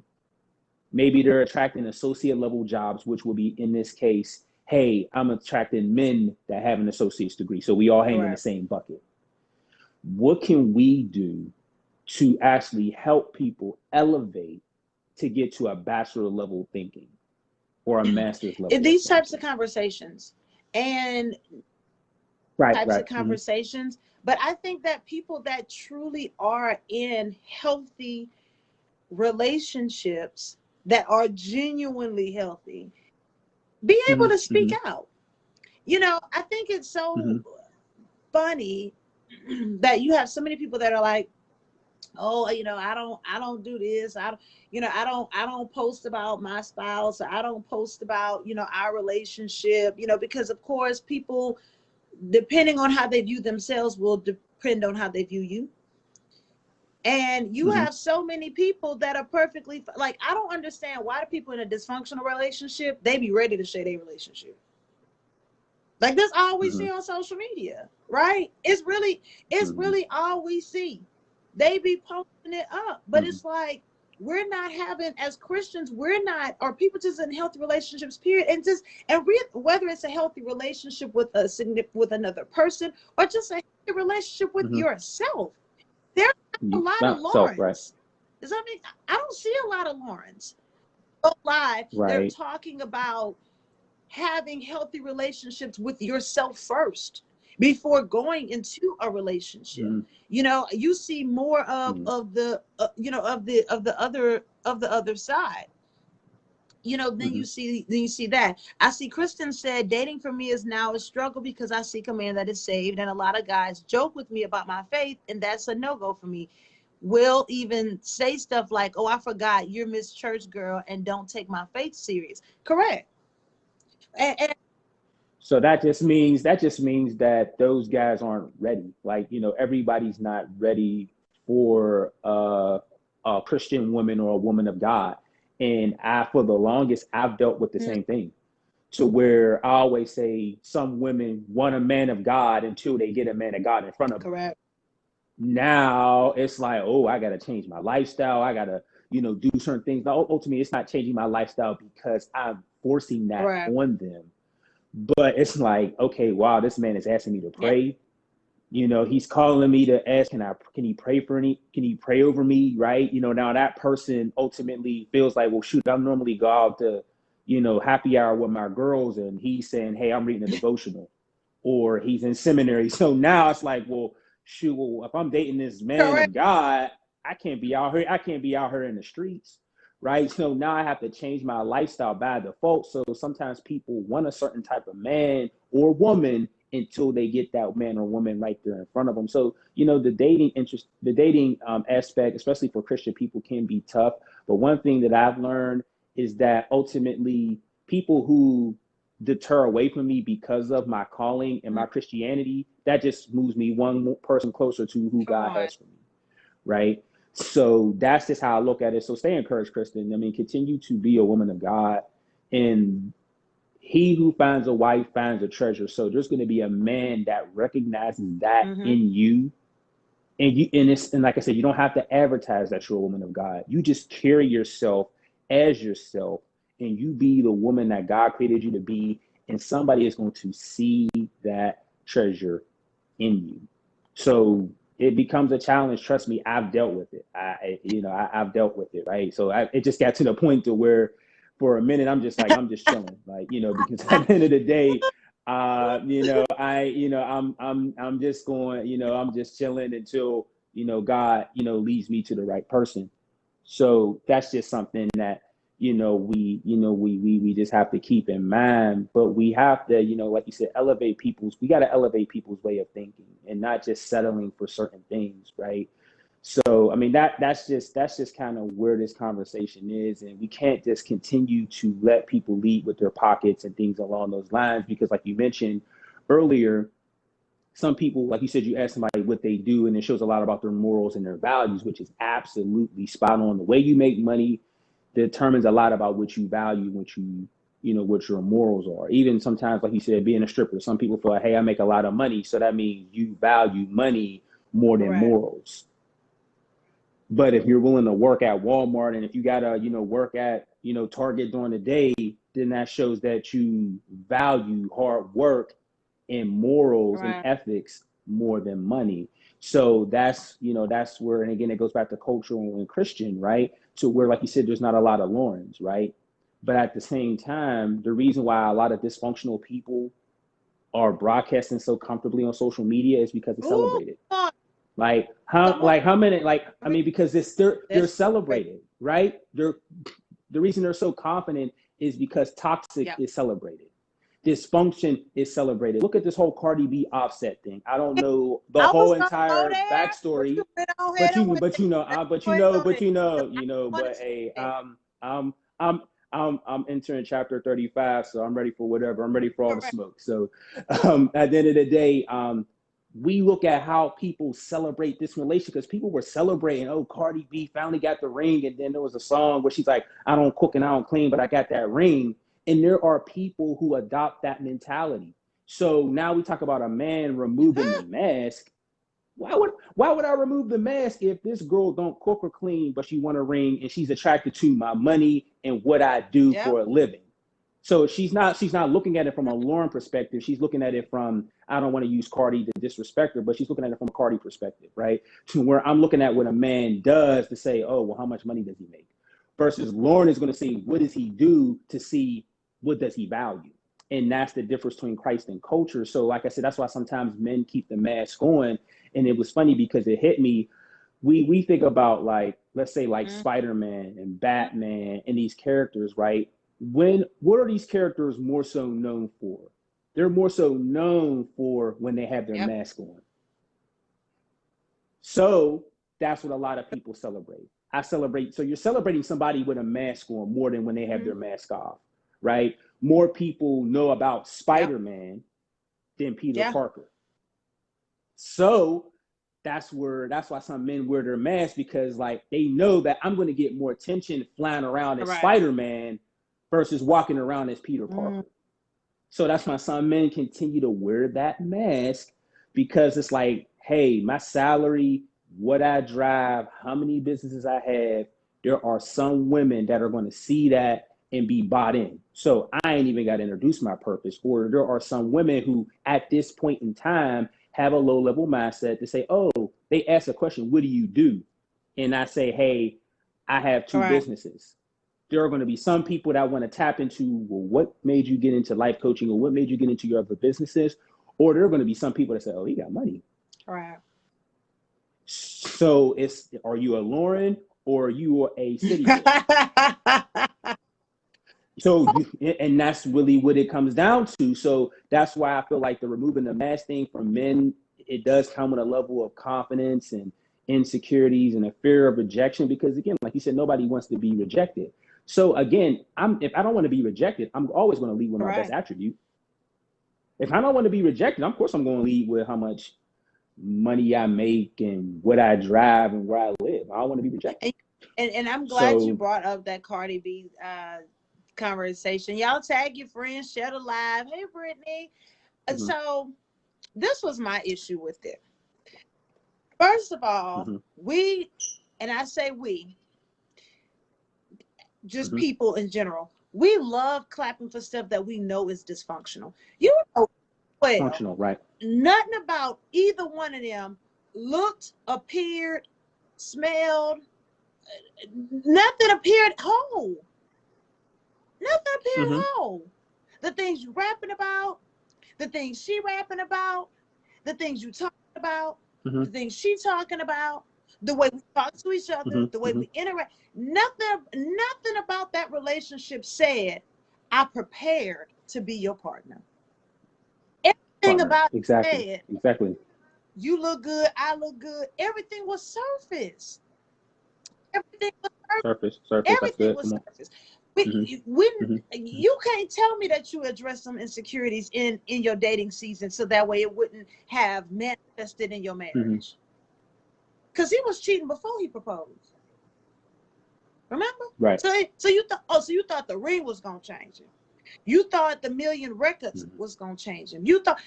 Speaker 2: Maybe they're attracting associate level jobs, which will be, in this case, hey, I'm attracting men that have an associate's degree. So we all hang in the
Speaker 3: Correct.
Speaker 2: same bucket. What can we do to actually help people elevate to get to a bachelor level thinking or a master's
Speaker 3: In
Speaker 2: level of
Speaker 3: these types of
Speaker 2: thinking?
Speaker 3: conversations and
Speaker 2: Right,
Speaker 3: types
Speaker 2: right.
Speaker 3: of
Speaker 2: Mm-hmm.
Speaker 3: conversations, but I think that people that truly are in healthy relationships, that are genuinely healthy, be able to
Speaker 2: Mm-hmm.
Speaker 3: speak
Speaker 2: Mm-hmm.
Speaker 3: out. I think it's so
Speaker 2: Mm-hmm.
Speaker 3: funny that you have so many people that are like, oh, I don't do this. I don't post about my spouse, or I don't post about, our relationship, because of course people, depending on how they view themselves, will depend on how they view you. And you
Speaker 2: Mm-hmm.
Speaker 3: have so many people that are perfectly like, I don't understand why the people in a dysfunctional relationship, they be ready to share their relationship. Like this all we
Speaker 2: Mm-hmm.
Speaker 3: see on social media, right? It's
Speaker 2: Mm-hmm.
Speaker 3: really all we see. They be posting it up, but
Speaker 2: Mm-hmm.
Speaker 3: it's like we're not having, as Christians, we're not, or people just in healthy relationships, period. And just whether it's a healthy relationship with with another person or just a healthy relationship with
Speaker 2: Mm-hmm.
Speaker 3: yourself, there's not a lot of
Speaker 2: Not self, right?
Speaker 3: Lawrence. Does that mean I don't see a lot of Lawrence? Go live. They're
Speaker 2: Right.
Speaker 3: talking about having healthy relationships with yourself first before going into a relationship.
Speaker 2: Mm-hmm.
Speaker 3: You know, you see more
Speaker 2: Mm-hmm.
Speaker 3: of the of the other side. You know,
Speaker 2: Mm-hmm.
Speaker 3: then you see that. I see Kristen said dating for me is now a struggle because I seek a man that is saved, and a lot of guys joke with me about my faith, and that's a no-go for me. Will even say stuff like, "Oh, I forgot you're Miss Church Girl and don't take my faith serious." Correct. And
Speaker 2: So that just means that those guys aren't ready. Like, everybody's not ready for a Christian woman or a woman of God. And for the longest, I've dealt with the same thing. To where I always say some women want a man of God until they get a man of God in front of them.
Speaker 3: correct.
Speaker 2: Now it's like, oh, I got to change my lifestyle. I got to, do certain things. Now, ultimately, it's not changing my lifestyle because I'm forcing that
Speaker 3: Right.
Speaker 2: on them. But it's like, okay, wow, this man is asking me to
Speaker 3: Yeah.
Speaker 2: pray. He's calling me to ask, can he pray for me? Can he pray over me? Right. Now that person ultimately feels like, well, shoot, I normally go out to, happy hour with my girls. And he's saying, hey, I'm reading a devotional, or he's in seminary. So now it's like, well, shoot, well, if I'm dating this man
Speaker 3: Correct.
Speaker 2: of God, I can't be out here. I can't be out here in the streets. Right. So now I have to change my lifestyle by default. So sometimes people want a certain type of man or woman until they get that man or woman right there in front of them. So, the dating aspect, especially for Christian people, can be tough. But one thing that I've learned is that ultimately people who deter away from me because of my calling and my Christianity, that just moves me one person closer to who
Speaker 3: Come
Speaker 2: God
Speaker 3: on.
Speaker 2: has for me. Right. So that's just how I look at it. So stay encouraged, Kristen. I mean, continue to be a woman of God, and he who finds a wife finds a treasure. So there's going to be a man that recognizes that
Speaker 3: Mm-hmm.
Speaker 2: in you. And like I said, you don't have to advertise that you're a woman of God. You just carry yourself as yourself, and you be the woman that God created you to be. And somebody is going to see that treasure in you. So it becomes a challenge. Trust me, I've dealt with it. I've dealt with it. Right. So it just got to the point to where, for a minute, I'm just chilling, like, because at the end of the day, I'm just going, I'm just chilling until, God, leads me to the right person. So that's just something that, we just have to keep in mind. But we have to, like you said, we got to elevate people's way of thinking and not just settling for certain things, right? So I mean, that's just kind of where this conversation is, and we can't just continue to let people lead with their pockets and things along those lines, because like you mentioned earlier, some people, like you said, you ask somebody what they do, and it shows a lot about their morals and their values, which is absolutely spot on. The way you make money determines a lot about what you value, what your morals are. Even sometimes, like you said, being a stripper, some people feel like, hey, I make a lot of money, so that means you value money more than
Speaker 3: Correct.
Speaker 2: morals. But if you're willing to work at Walmart, and if you gotta, work at, Target during the day, then that shows that you value hard work and morals and
Speaker 3: Right.
Speaker 2: ethics more than money. So that's where, and again, it goes back to cultural and Christian, right? To where, like you said, there's not a lot of Laurens, right? But at the same time, the reason why a lot of dysfunctional people are broadcasting so comfortably on social media is because it's
Speaker 3: Ooh,
Speaker 2: celebrated.
Speaker 3: come on.
Speaker 2: How
Speaker 3: Come on.
Speaker 2: like how many, like, I mean, because they're
Speaker 3: That's great.
Speaker 2: celebrated, right? The reason they're so confident is because toxic
Speaker 3: Yeah.
Speaker 2: is celebrated. Dysfunction is celebrated. Look at this whole Cardi B Offset thing. I don't know the
Speaker 3: I was
Speaker 2: whole
Speaker 3: gonna go
Speaker 2: entire
Speaker 3: there, but
Speaker 2: backstory,
Speaker 3: you went on
Speaker 2: but
Speaker 3: ahead and
Speaker 2: you
Speaker 3: went
Speaker 2: but you know
Speaker 3: there.
Speaker 2: but
Speaker 3: Go
Speaker 2: you
Speaker 3: ahead and
Speaker 2: know
Speaker 3: go
Speaker 2: but
Speaker 3: there.
Speaker 2: you know
Speaker 3: I want to
Speaker 2: but
Speaker 3: see
Speaker 2: hey,
Speaker 3: it.
Speaker 2: I'm entering chapter 35, so I'm ready for whatever. I'm ready for all the
Speaker 3: Correct.
Speaker 2: smoke. So at the end of the day, we look at how people celebrate this relationship, because people were celebrating, oh, Cardi B finally got the ring. And then there was a song where she's like, I don't cook and I don't clean, but I got that ring. And there are people who adopt that mentality. So now we talk about a man removing the mask. Why would I remove the mask if this girl don't cook or clean, but she want a ring and she's attracted to my money and what I do for a living? So she's not looking at it from a Lauren perspective. She's looking at it from, I don't want to use Cardi to disrespect her, but she's looking at it from a Cardi perspective, right? To where I'm looking at what a man does to say, oh, well, how much money does he make? Versus Lauren is going to say, what does he do to see what does he value? And that's the difference between Christ and culture. So like I said, that's why sometimes men keep the mask on. And it was funny because it hit me. We think about, like, let's say like Spider-Man and Batman and these characters, right? What are these characters more so known for? They're more so known for when they have their mask on. So that's what a lot of people celebrate. So you're celebrating somebody with a mask on more than when they have their mask off, right? More people know about Spider-Man than Peter Parker. So that's why some men wear their masks, because like they know that I'm going to get more attention flying around as Spider-Man versus walking around as Peter Parker. So that's why some men continue to wear that mask, because it's like, hey, my salary, what I drive, how many businesses I have, there are some women that are going to see that and be bought in. So I ain't even got to introduce my purpose. Or there are some women who at this point in time have a low level mindset to say, oh, they ask a question, what do you do? And I say, hey, I have two businesses. There are going to be some people that want to tap into, well, what made you get into life coaching, or what made you get into your other businesses? Or there are going to be some people that say, oh, he got money.
Speaker 1: Right.
Speaker 2: So are you a Lauren or are you a city? So, and that's really what it comes down to. So that's why I feel like the removing the mask thing from men, it does come with a level of confidence and insecurities and a fear of rejection, because again, like you said, nobody wants to be rejected. So again, if I don't want to be rejected, I'm always going to lead with my best attribute. If I don't want to be rejected, of course I'm going to lead with how much money I make and what I drive and where I live. I don't want to be rejected.
Speaker 3: And I'm glad you brought up that Cardi B conversation. Y'all tag your friends, share the live. Hey, Brittany. So this was my issue with it. First of all, we, and I say we, just people in general, we love clapping for stuff that we know is dysfunctional. You know,
Speaker 2: functional, right?
Speaker 3: Nothing about either one of them looked, appeared, smelled, nothing appeared whole. Nothing appeared whole. The things you rapping about, the things she rapping about, the things you talking about, the things she talking about, the way we talk to each other, the way we interact. Nothing about that relationship said, I prepared to be your partner. Everything about it said, you look good, I look good. Everything was surface. Everything was surface. Everything was surface. You can't tell me that you address some insecurities in your dating season so that way it wouldn't have manifested in your marriage. Because he was cheating before he proposed. Remember?
Speaker 2: Right.
Speaker 3: So you thought the ring was gonna change him. You thought the million records was gonna change him. You thought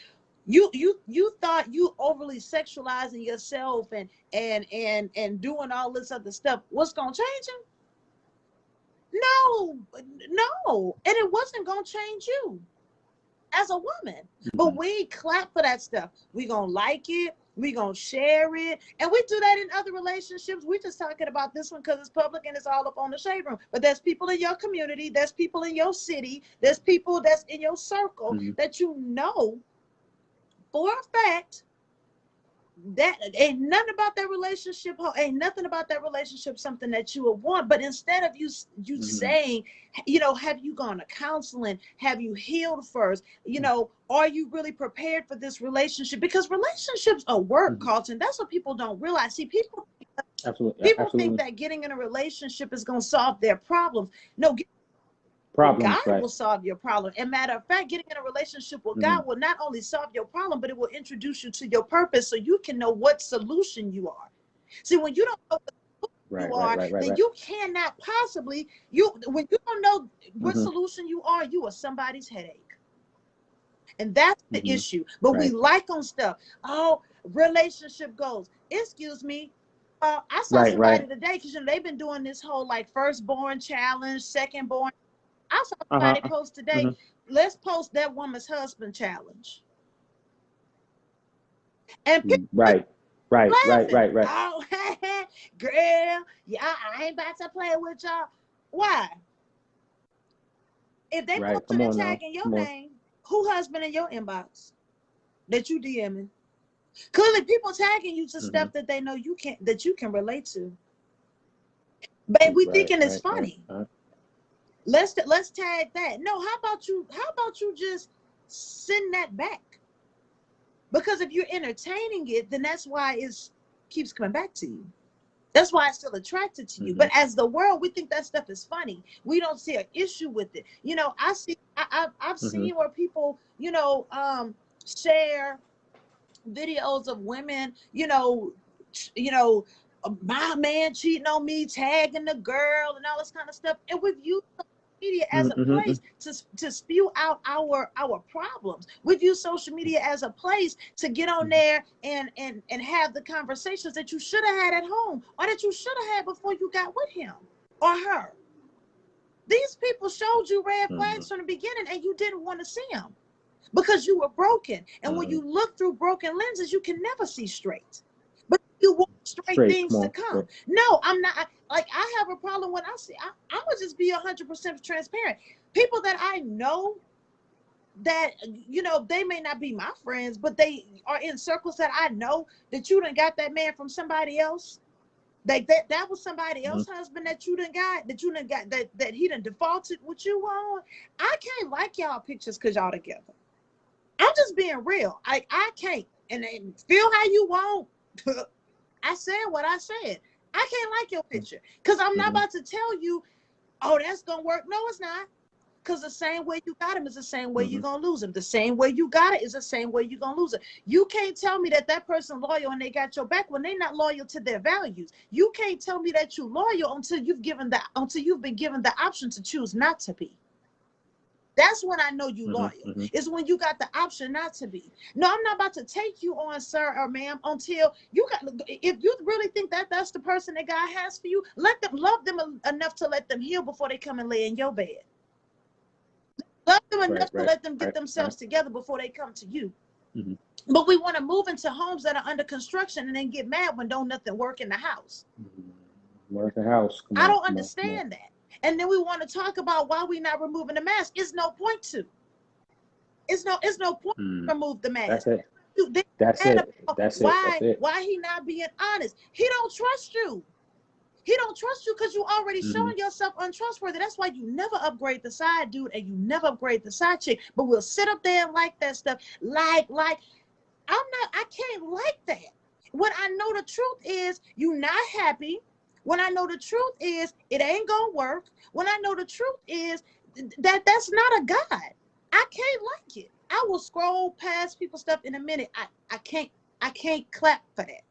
Speaker 3: you overly sexualizing yourself and doing all this other stuff was gonna change him. No, and it wasn't gonna change you as a woman. But we clap for that stuff. We gonna like it, we gonna share it, and we do that in other relationships. We just talking about this one because it's public and it's all up on the shade room. But there's people in your community, there's people in your city, there's people that's in your circle that you know for a fact that ain't nothing about that relationship, something that you would want. But instead of you saying, have you gone to counseling? Have you healed first? Are you really prepared for this relationship? Because relationships are work, Carlton. That's what people don't realize. See, people think that getting in a relationship is going to solve their problems. No, But
Speaker 2: Problems,
Speaker 3: God
Speaker 2: right?
Speaker 3: will solve your problem. And matter of fact, getting in a relationship with
Speaker 2: Mm-hmm.
Speaker 3: God will not only solve your problem, but it will introduce you to your purpose so you can know what solution you are. See, when you don't know what you are, then
Speaker 2: Right.
Speaker 3: you cannot possibly, when you don't know what
Speaker 2: Mm-hmm.
Speaker 3: solution you are somebody's headache. And that's the
Speaker 2: Mm-hmm.
Speaker 3: issue. But we
Speaker 2: Right.
Speaker 3: like on stuff. Oh, relationship goals. Excuse me. I saw somebody
Speaker 2: Right.
Speaker 3: today because they've been doing this whole like firstborn challenge, secondborn. I saw
Speaker 2: Uh-huh.
Speaker 3: somebody post today.
Speaker 2: Mm-hmm.
Speaker 3: Let's post that woman's husband challenge. And people
Speaker 2: Right.
Speaker 3: laughing.
Speaker 2: Right.
Speaker 3: Oh, girl, yeah, I ain't about to play with y'all. Why? If they
Speaker 2: Right.
Speaker 3: posted
Speaker 2: Come
Speaker 3: and
Speaker 2: on now.
Speaker 3: tagging your
Speaker 2: Come on.
Speaker 3: name, who husband in your inbox that you DMing? Clearly, people tagging you to
Speaker 2: Mm-hmm.
Speaker 3: stuff that they know that you can relate to. Babe, we thinking it's funny. Let's tag that. No, how about you just send that back? Because if you're entertaining it, then that's why it keeps coming back to you. That's why it's still attracted to you.
Speaker 2: Mm-hmm.
Speaker 3: But as the world, we think that stuff is funny. We don't see an issue with it. I've
Speaker 2: Mm-hmm.
Speaker 3: seen where people, share videos of women, my man cheating on me, tagging the girl and all this kind of stuff. And we've used social media as a
Speaker 2: Mm-hmm.
Speaker 3: place to spew out our problems. We've used social media as a place to get on there and have the conversations that you should have had at home or that you should have had before you got with him or her. These people showed you red flags from the beginning and you didn't want to see them because you were broken. And when you look through broken lenses, you can never see straight. But you want straight things to come. No, I'm not. Like, I have a problem when I'm going to just be 100% transparent. People that I know that, they may not be my friends, but they are in circles that I know that you done got that man from somebody else. Like that was somebody else's husband that you done got, that he done defaulted with you on. I can't like y'all pictures because y'all together. I'm just being real. I can't. And feel how you want. I said what I said. I can't like your picture because I'm not about to tell you, oh, that's going to work. No, it's not. Because the same way you got him is the same way you're going to lose him. The same way you got it is the same way you're going to lose it. You can't tell me that person loyal and they got your back when they're not loyal to their values. You can't tell me that you're loyal until you've been given the option to choose not to be. That's when I know you loyal. It's when you got the option not to be. No, I'm not about to take you on, sir or ma'am, until you got. If you really think that that's the person that God has for you, love them enough to let them heal before they come and lay in your bed. Love them enough to let them get themselves together before they come to you. But we want to move into homes that are under construction and then get mad when don't nothing work in the house.
Speaker 2: Work the house.
Speaker 3: I don't understand that. And then we want to talk about why we're not removing the mask. It's no point to. It's no point to remove the mask.
Speaker 2: That's it.
Speaker 3: Why he not being honest? He don't trust you. He don't trust you because you already showing yourself untrustworthy. That's why you never upgrade the side dude and you never upgrade the side chick. But we'll sit up there and like that stuff. I can't like that. When I know the truth is you not happy. When I know the truth is it ain't gonna work. When I know the truth is that's not a God. I can't like it. I will scroll past people's stuff in a minute. I can't clap for that.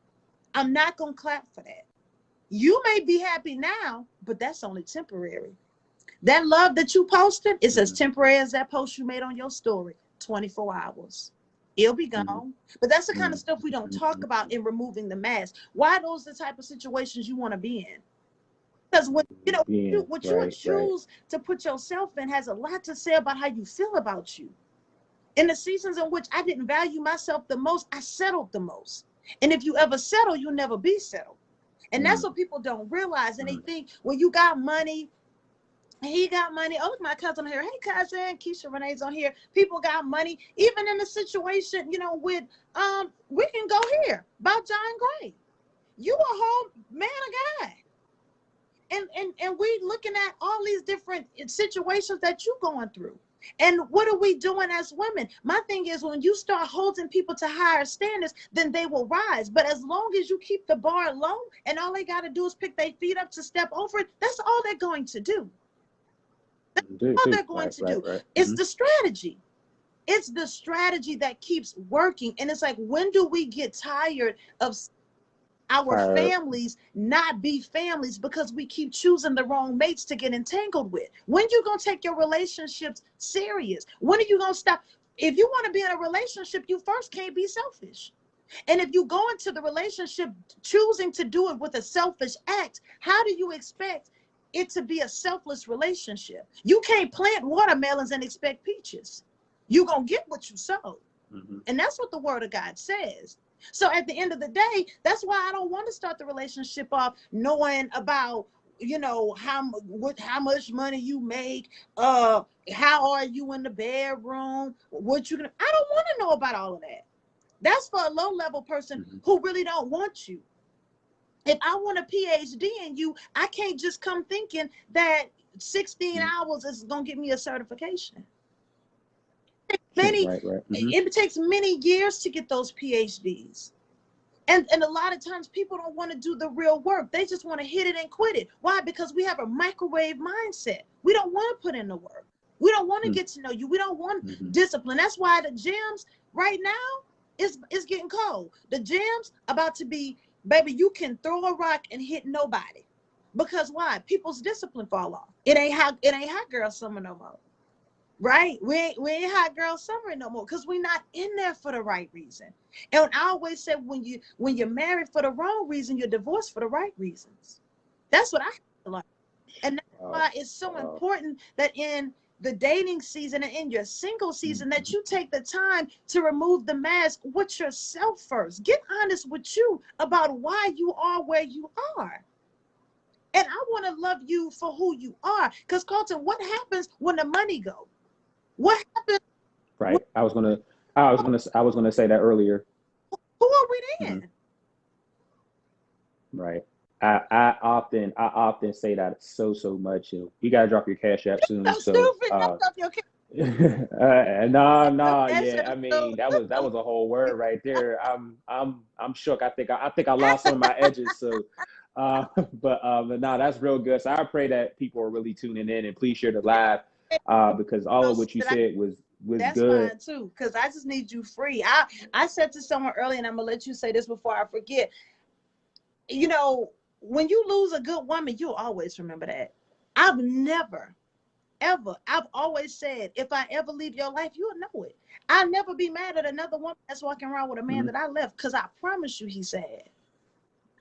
Speaker 3: I'm not gonna clap for that. You may be happy now, but that's only temporary. That love that you posted is as temporary as that post you made on your story. 24 hours. It'll be gone. But that's the kind of stuff we don't talk about in removing the mask. Why are those the type of situations you want to be in? Because what you would choose to put yourself in has a lot to say about how you feel about you. In the seasons in which I didn't value myself the most, I settled the most. And if you ever settle, you'll never be settled. And that's what people don't realize. And they think, well, you got money, he got money. Oh, look, my cousin here. Hey, cousin, Keisha Renee's on here. People got money. Even in a situation, with we can go here about John Gray. You a whole man of God. And we looking at all these different situations that you going through. And what are we doing as women? My thing is when you start holding people to higher standards, then they will rise. But as long as you keep the bar low and all they got to do is pick their feet up to step over it, that's all they're going to do.
Speaker 2: Do
Speaker 3: All
Speaker 2: too.
Speaker 3: they're going
Speaker 2: Right,
Speaker 3: to
Speaker 2: right,
Speaker 3: do.
Speaker 2: right.
Speaker 3: It's the strategy. It's the strategy that keeps working. And it's like, when do we get tired of our
Speaker 2: Fire.
Speaker 3: families not be families because we keep choosing the wrong mates to get entangled with? When you gonna take your relationships serious? When are you gonna stop? If you want to be in a relationship, you first can't be selfish. And if you go into the relationship choosing to do it with a selfish act, how do you expect it to be a selfless relationship? You can't plant watermelons and expect peaches. You're going to get what you sow.
Speaker 2: Mm-hmm.
Speaker 3: And that's what the word of God says. So at the end of the day, that's why I don't want to start the relationship off knowing about, how much money you make, how are you in the bedroom, what you gonna. I don't want to know about all of that. That's for a low-level person
Speaker 2: Mm-hmm.
Speaker 3: who really don't want you. If I want a PhD in you, I can't just come thinking that 16 hours is going to get me a certification.
Speaker 2: Right, right. Mm-hmm.
Speaker 3: It takes many years to get those PhDs. And a lot of times people don't want to do the real work. They just want to hit it and quit it. Why? Because we have a microwave mindset. We don't want to put in the work. We don't want to get to know you. We don't want discipline. That's why the gyms right now is getting cold. The gyms about to be, baby, you can throw a rock and hit nobody. Because why? People's discipline fall off. It ain't hot girl summer no more. Right? We ain't hot girl summer no more because we're not in there for the right reason. And I always said, when you're married for the wrong reason, you're divorced for the right reasons. That's what I learned. And that's why it's so important that in the dating season and in your single season that you take the time to remove the mask with yourself first. Get honest with you about why you are where you are. And I want to love you for who you are. Because Carlton, what happens when the money goes? What happens?
Speaker 2: Right. I was gonna say that earlier.
Speaker 3: Who are we then?
Speaker 2: Right. I often say that so much. You gotta drop your Cash App soon.
Speaker 3: So stupid. Drop your
Speaker 2: no, yeah. I mean, that was a whole word right there. I'm shook. I think I lost some of my edges. So, but no, that's real good. So I pray that people are really tuning in, and please share the live, because all of what you said was
Speaker 3: that's
Speaker 2: good.
Speaker 3: fine too. Because I just need you free. I said to someone earlier, and I'm gonna let you say this before I forget. You know, when you lose a good woman, you'll always remember that. I've never ever. I've always said, if I ever leave your life, you'll know it. I'll never be mad at another woman that's walking around with a man that I left, because I promise you he's sad.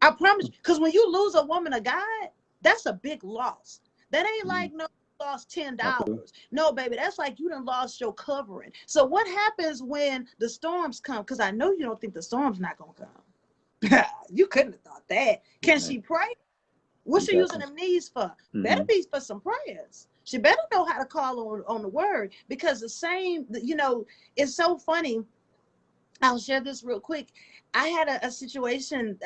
Speaker 3: I promise you. Because when you lose a woman of God, that's a big loss. That ain't like, no, you lost $10. No, baby, that's like you done lost your covering. So what happens when the storms come? Because I know you don't think the storm's not going to come. You couldn't have thought that. Can she pray? What's she using them knees for? Better be for some prayers. She better know how to call on the word, because the same, it's so funny. I'll share this real quick. I had a situation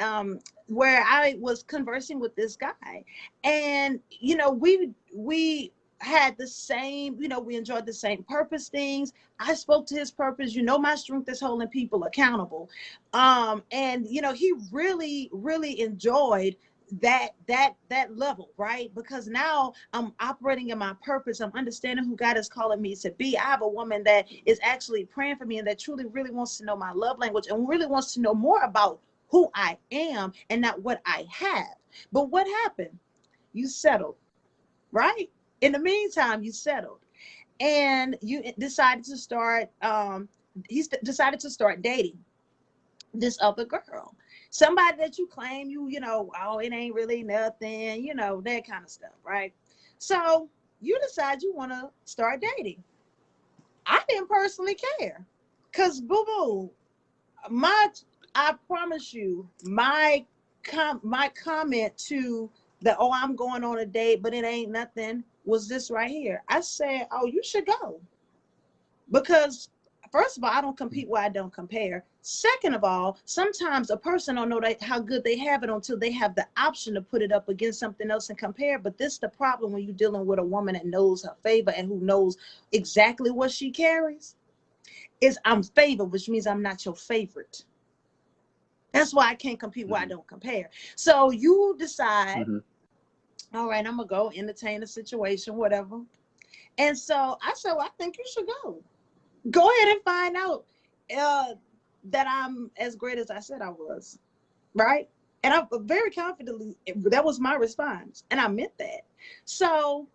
Speaker 3: where I was conversing with this guy, and we had the same, we enjoyed the same purpose things. I spoke to his purpose. My strength is holding people accountable. And he really, really enjoyed that level, right? Because now I'm operating in my purpose. I'm understanding who God is calling me to be. I have a woman that is actually praying for me and that truly really wants to know my love language and really wants to know more about who I am and not what I have. But what happened? You settled, right? In the meantime, you settled, and you decided to start decided to start dating this other girl, somebody that you claim oh, it ain't really nothing, that kind of stuff, right? So you decide you want to start dating. I didn't personally care, because boo boo, I promise you, my comment to the, oh, I'm going on a date but it ain't nothing, was this right here. I said, oh, you should go. Because first of all, I don't compete where I don't compare. Second of all, sometimes a person don't know how good they have it until they have the option to put it up against something else and compare. But this is the problem when you're dealing with a woman that knows her favor and who knows exactly what she carries. Is I'm favored, which means I'm not your favorite. That's why I can't compete where I don't compare. So you decide, all right, I'm going to go entertain the situation, whatever. And so I said, well, I think you should go ahead and find out that I'm as great as I said I was, right? And I'm very confidently, that was my response, and I meant that. So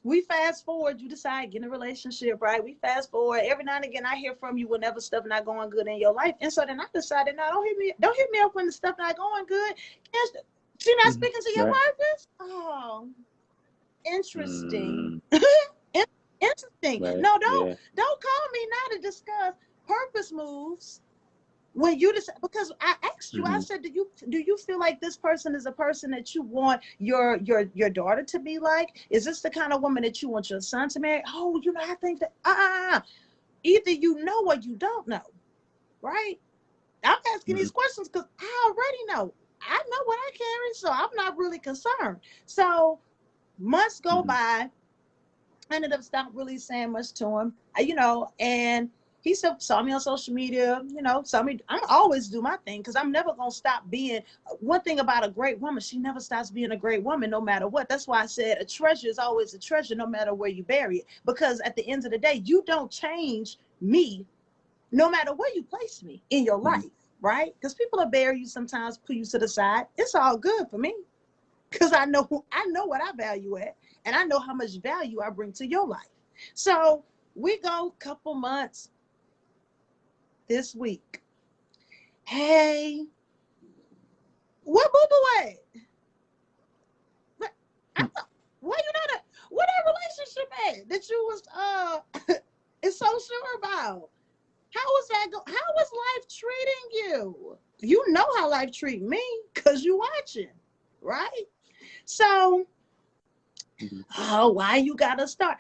Speaker 3: we fast forward, you decide get in a relationship, right? We fast forward. Every now and again I hear from you whenever stuff not going good in your life. And so then I decided, no, don't hit me up when the stuff not going good. You're not speaking to your
Speaker 2: Right.
Speaker 3: purpose? Oh, interesting. Interesting.
Speaker 2: Right.
Speaker 3: No,
Speaker 2: Yeah.
Speaker 3: don't call me now to discuss purpose moves when you decide, because I asked you, I said, do you feel like this person is a person that you want your daughter to be like? Is this the kind of woman that you want your son to marry? Oh, I think that either you know or you don't know, right? I'm asking these questions because I already know. I know what I carry, so I'm not really concerned. So months go by. I ended up stopped really saying much to him, and he still saw me on social media, saw me. I'm always do my thing because I'm never going to stop being. One thing about a great woman, she never stops being a great woman no matter what. That's why I said a treasure is always a treasure no matter where you bury it. Because at the end of the day, you don't change me no matter where you place me in your life, right? Because people will bury you sometimes, put you to the side. It's all good for me because I know what I value at. And I know how much value I bring to your life. So we go a couple months this week. Hey, what boo at? Why you not what that relationship at that you was is so sure about? How was that how was life treating you? You know how life treat me because you watching, right? So oh, why you gotta start?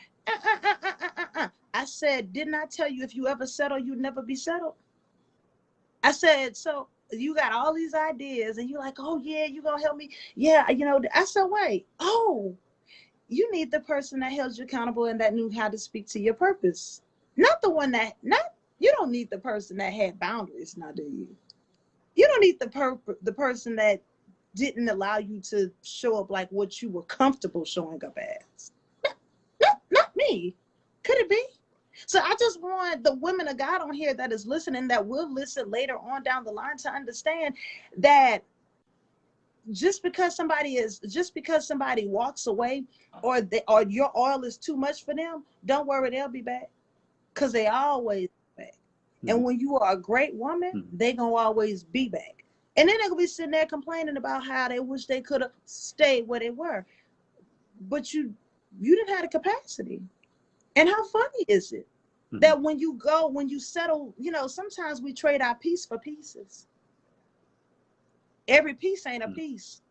Speaker 3: I said, didn't I tell you if you ever settle, you'd never be settled? I said, so you got all these ideas and you're like, oh yeah, you gonna help me? Yeah, I said, wait, oh, you need the person that held you accountable and that knew how to speak to your purpose. Not the one you don't need the person that had boundaries, now do you? You don't need the person that didn't allow you to show up like what you were comfortable showing up as. Not me. Could it be? So I just want the women of God on here that is listening, that will listen later on down the line, to understand that just because somebody walks away or your oil is too much for them, don't worry, they'll be back, because they always back. And when you are a great woman, they gonna always be back. And then they're gonna be sitting there complaining about how they wish they could have stayed where they were. But you didn't have the capacity. And how funny is it that when you settle, sometimes we trade our piece for pieces. Every piece ain't a piece.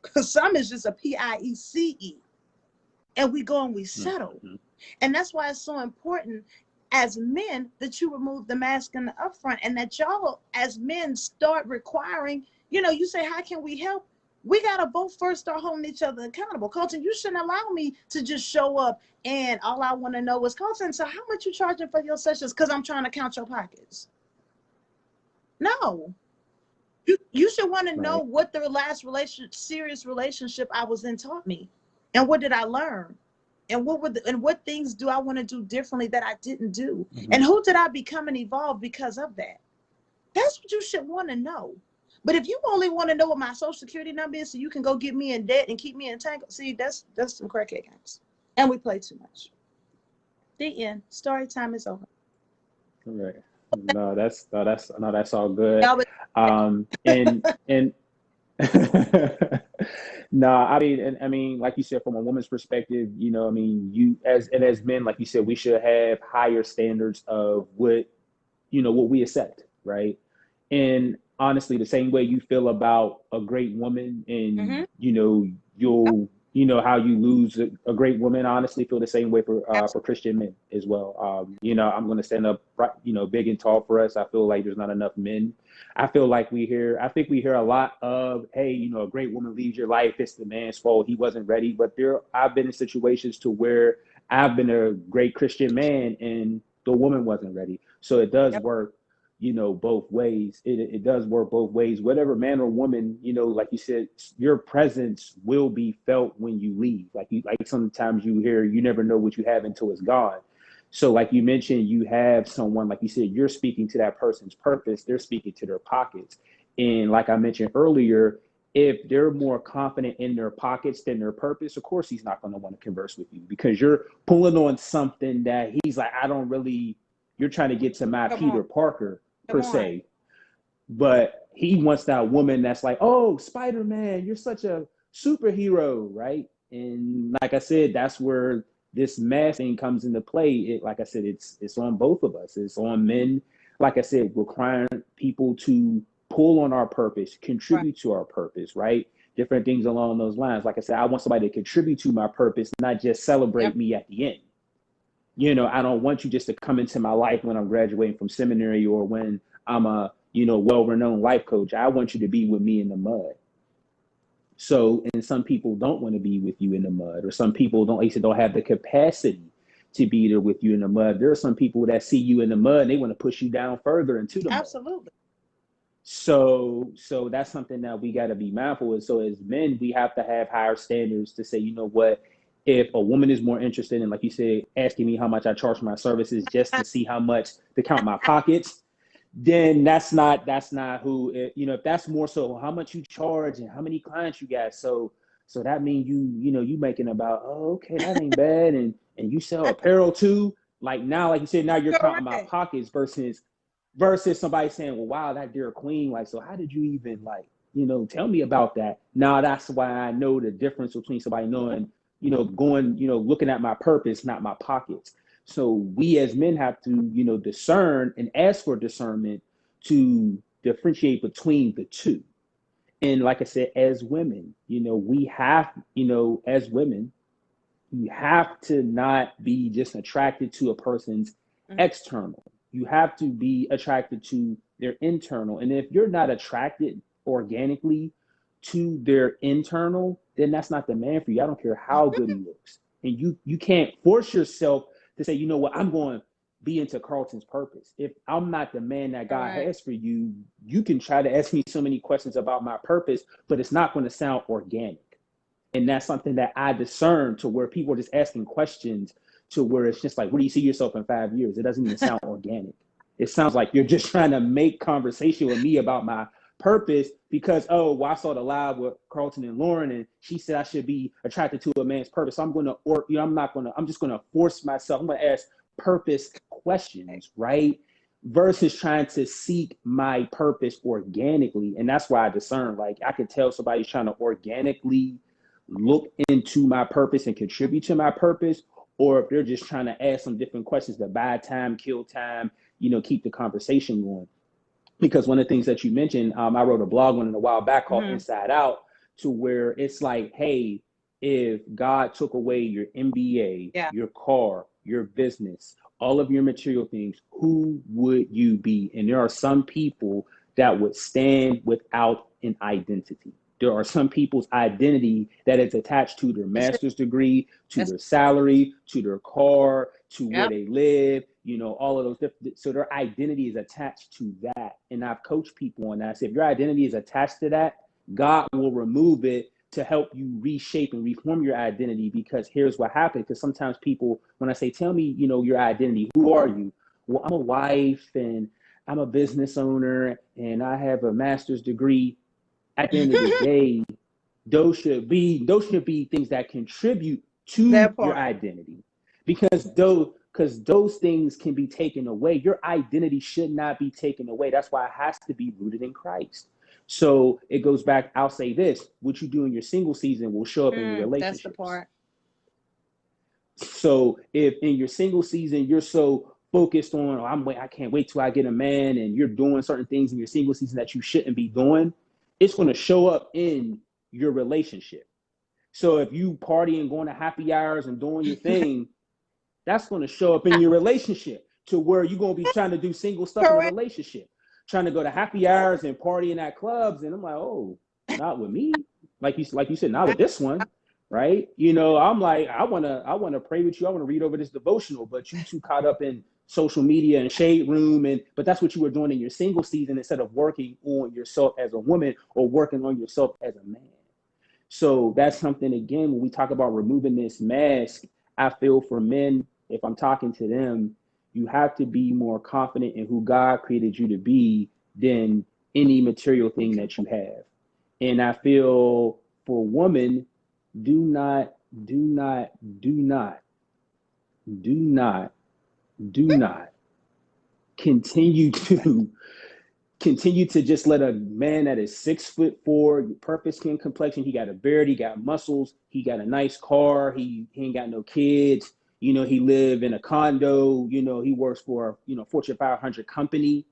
Speaker 3: Because some is just a PIECE. And we go and we settle. And that's why it's so important as men that you remove the mask in the upfront, and that y'all as men start requiring, you say, how can we help? We got to both first start holding each other accountable. Colton, you shouldn't allow me to just show up and all I want to know is, Colton, so how much you charging for your sessions? Because I'm trying to count your pockets. No. You should want to know what the last serious relationship I was in taught me. And what did I learn? And what things do I want to do differently that I didn't do? And who did I become and evolve because of that? That's what you should want to know. But if you only want to know what my social security number is so you can go get me in debt and keep me entangled, see, that's some crackhead games. And we play too much. The end. Story time is over.
Speaker 2: Right. No, that's all good. And no, I mean, like you said, from a woman's perspective, you as men, like you said, we should have higher standards of what we accept, right? And honestly, the same way you feel about a great woman, and you'll how you lose a great woman, I honestly feel the same way for Christian men as well. I'm going to stand up, big and tall for us. I feel like there's not enough men. I feel like I think we hear a lot of, hey, a great woman leaves your life, it's the man's fault, he wasn't ready. But I've been in situations to where I've been a great Christian man and the woman wasn't ready. So it does work both ways. It does work both ways. Whatever man or woman, like you said, your presence will be felt when you leave. Like sometimes you hear, you never know what you have until it's gone. So like you mentioned, you have someone, like you said, you're speaking to that person's purpose. They're speaking to their pockets. And like I mentioned earlier, if they're more confident in their pockets than their purpose, of course, he's not going to want to converse with you because you're pulling on something that he's like, you're trying to get to my Peter Parker per se. But he wants that woman that's like, oh, Spider-Man, you're such a superhero, right? And like I said, that's where this mass thing comes into play. Like I said, it's on both of us. It's on men, like I said, requiring people to pull on our purpose, contribute to our purpose, right? Different things along those lines. Like I said, I want somebody to contribute to my purpose, not just celebrate me at the end. I don't want you just to come into my life when I'm graduating from seminary or when I'm a, well-renowned life coach. I want you to be with me in the mud. So, and some people don't want to be with you in the mud, or some people don't have the capacity to be there with you in the mud. There are some people that see you in the mud and they want to push you down further into the mud.
Speaker 3: Absolutely.
Speaker 2: So that's something that we got to be mindful of. So as men, we have to have higher standards to say, you know what, if a woman is more interested in, like you said, asking me how much I charge for my services just to see how much to count my pockets, then that's not who, if that's more so how much you charge and how many clients you got. So that means you making about, oh, okay, that ain't bad. And you sell apparel too. Like now, like you said, now you're counting my pockets versus somebody saying, well, wow, that dear queen, like, so how did you even tell me about that? Now that's why I know the difference between somebody knowing, going, looking at my purpose, not my pockets. So we as men have to, discern and ask for discernment to differentiate between the two. And like I said, as women, we have, as women, you have to not be just attracted to a person's external. You have to be attracted to their internal. And if you're not attracted organically to their internal, then that's not the man for you. I don't care how good he looks. And you can't force yourself to say, you know what, I'm going to be into Carlton's purpose. If I'm not the man that God has for you, you can try to ask me so many questions about my purpose, but it's not going to sound organic. And that's something that I discern, to where people are just asking questions to where it's just like, where do you see yourself in 5 years? It doesn't even sound organic. It sounds like you're just trying to make conversation with me about my purpose because, I saw the live with Carlton and Lauren and she said I should be attracted to a man's purpose. So I'm going to, I'm just going to force myself. I'm going to ask purpose questions, right? Versus trying to seek my purpose organically. And that's why I discern, like, I could tell somebody's trying to organically look into my purpose and contribute to my purpose, or if they're just trying to ask some different questions to buy time, kill time, keep the conversation going. Because one of the things that you mentioned, I wrote a blog on it a while back called Inside Out, to where it's like, hey, if God took away your MBA, your car, your business, all of your material things, who would you be? And there are some people that would stand without an identity. There are some people's identity that is attached to their master's degree, to their salary, to their car, to where they live, all of those different. So their identity is attached to that. And I've coached people on that. I said, if your identity is attached to that, God will remove it to help you reshape and reform your identity. Because here's what happened. Because sometimes people, when I say, tell me, your identity, who are you? Well, I'm a wife and I'm a business owner and I have a master's degree. At the end of the day, those should be things that contribute to your identity, because those things can be taken away. Your identity should not be taken away. That's why it has to be rooted in Christ. So it goes back. I'll say this: what you do in your single season will show up in your relationships.
Speaker 3: That's the part.
Speaker 2: So if in your single season you're so focused on, I can't wait till I get a man, and you're doing certain things in your single season that you shouldn't be doing, it's going to show up in your relationship. So if you party and going to happy hours and doing your thing, that's going to show up in your relationship, to where you're going to be trying to do single stuff in a relationship, trying to go to happy hours and partying at clubs. And I'm like, oh, not with me. Like you said, not with this one. Right. I'm like, I want to pray with you. I want to read over this devotional, but you too caught up in social media and shade room, but that's what you were doing in your single season instead of working on yourself as a woman or working on yourself as a man. So that's something, again, when we talk about removing this mask, I feel for men, if I'm talking to them, you have to be more confident in who God created you to be than any material thing that you have. And I feel for women, do not, do not, do not, do not, do not continue to just let a man that is 6'4", purple skin complexion, he got a beard, he got muscles, he got a nice car, he ain't got no kids, he live in a condo, he works for Fortune 500 company.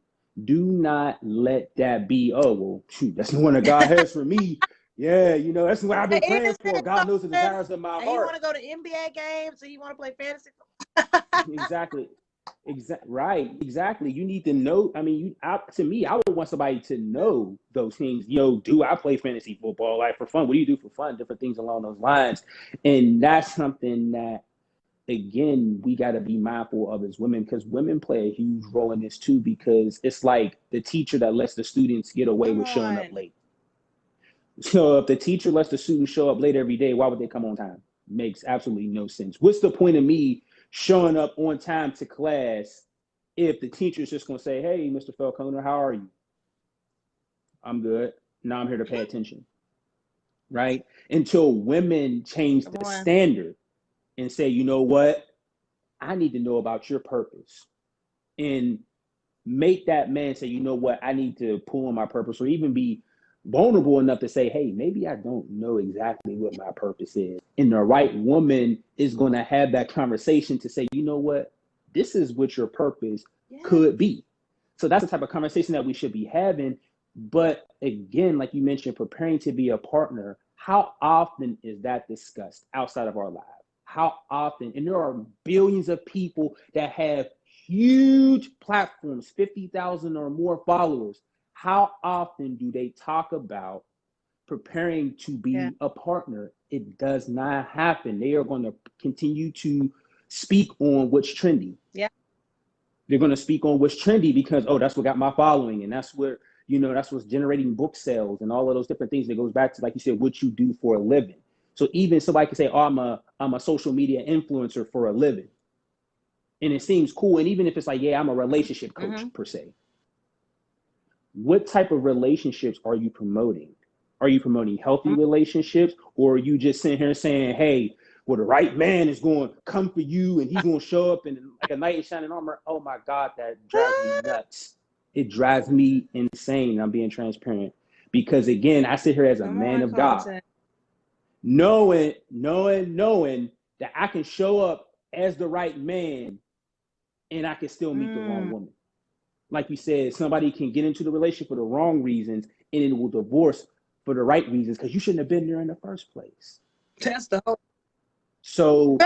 Speaker 2: Do not let that be, oh well, shoot, that's the one that God has for me. Yeah, that's what I've been praying for. God knows the desires of my heart.
Speaker 3: You want to go to NBA games, so you want to play fantasy.
Speaker 2: Exactly. Right. Exactly. You need to know. I mean, to me, I would want somebody to know those things. Do I play fantasy football? Like, for fun? What do you do for fun? Different things along those lines. And that's something that, again, we got to be mindful of as women, because women play a huge role in this too, because it's like the teacher that lets the students get away with showing up late. So if the teacher lets the students show up late every day, why would they come on time? Makes absolutely no sense. What's the point of me showing up on time to class if the teacher's just going to say, hey, Mr. Falconer, how are you? I'm good. Now I'm here to pay attention. Right? Until women change the standard and say, you know what? I need to know about your purpose. And make that man say, you know what? I need to pull on my purpose, or even be vulnerable enough to say, hey, maybe I don't know exactly what my purpose is. And the right woman is going to have that conversation to say, you know what, this is what your purpose could be. So that's the type of conversation that we should be having. But again, like you mentioned, preparing to be a partner, how often is that discussed outside of our lives? How often? And there are billions of people that have huge platforms, 50,000 or more followers. How often do they talk about preparing to be a partner? It does not happen. They are going to continue to speak on what's trendy.
Speaker 3: Yeah.
Speaker 2: They're going to speak on what's trendy because, oh, that's what got my following. And that's what, that's what's generating book sales and all of those different things that goes back to, like you said, what you do for a living. So even somebody can say, oh, I'm a social media influencer for a living. And it seems cool. And even if it's like, yeah, I'm a relationship coach per se. What type of relationships are you promoting? Are you promoting healthy relationships, or are you just sitting here saying, hey, well, the right man is going to come for you and he's going to show up in like a knight in shining armor? Oh my God, that drives me nuts. It drives me insane. I'm being transparent because, again, I sit here as a man of God, knowing that I can show up as the right man and I can still meet the wrong woman. Like you said, somebody can get into the relationship for the wrong reasons and it will divorce for the right reasons because you shouldn't have been there in the first place.
Speaker 3: That's the whole.
Speaker 2: So,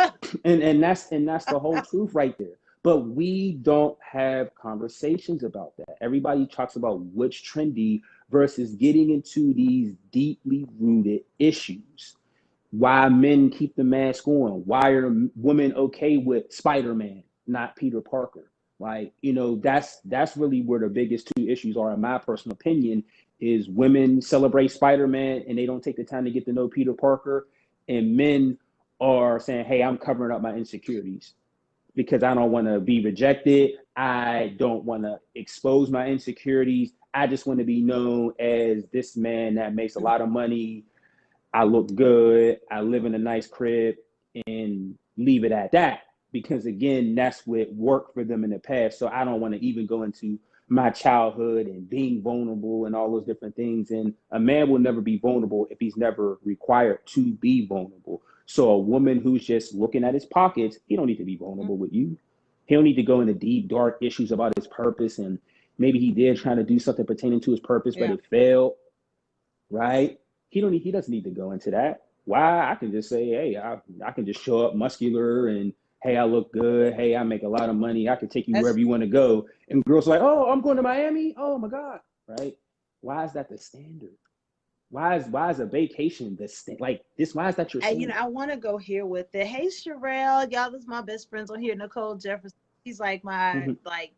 Speaker 2: and that's the whole truth right there. But we don't have conversations about that. Everybody talks about what's trendy versus getting into these deeply rooted issues. Why men keep the mask on? Why are women okay with Spider-Man, not Peter Parker? Like, that's really where the biggest two issues are, in my personal opinion, is women celebrate Spider-Man and they don't take the time to get to know Peter Parker. And men are saying, hey, I'm covering up my insecurities because I don't want to be rejected. I don't want to expose my insecurities. I just want to be known as this man that makes a lot of money. I look good. I live in a nice crib, and leave it at that. Because again, that's what worked for them in the past. So I don't want to even go into my childhood and being vulnerable and all those different things. And a man will never be vulnerable if he's never required to be vulnerable. So a woman who's just looking at his pockets, he don't need to be vulnerable with you. He don't need to go into deep, dark issues about his purpose. And maybe he did trying to do something pertaining to his purpose, but it failed, right? He doesn't need to go into that. Why? I can just say, hey, I can just show up muscular and, hey, I look good. Hey, I make a lot of money. I can take you wherever you want to go. And girls are like, oh, I'm going to Miami. Oh my God. Right? Why is that the standard? Why is a vacation like this? Why is that your standard?
Speaker 3: I want to go here with it. Hey, Sherelle, y'all, this is my best friends on here, Nicole Jefferson. She's like my
Speaker 2: Mhm.
Speaker 3: like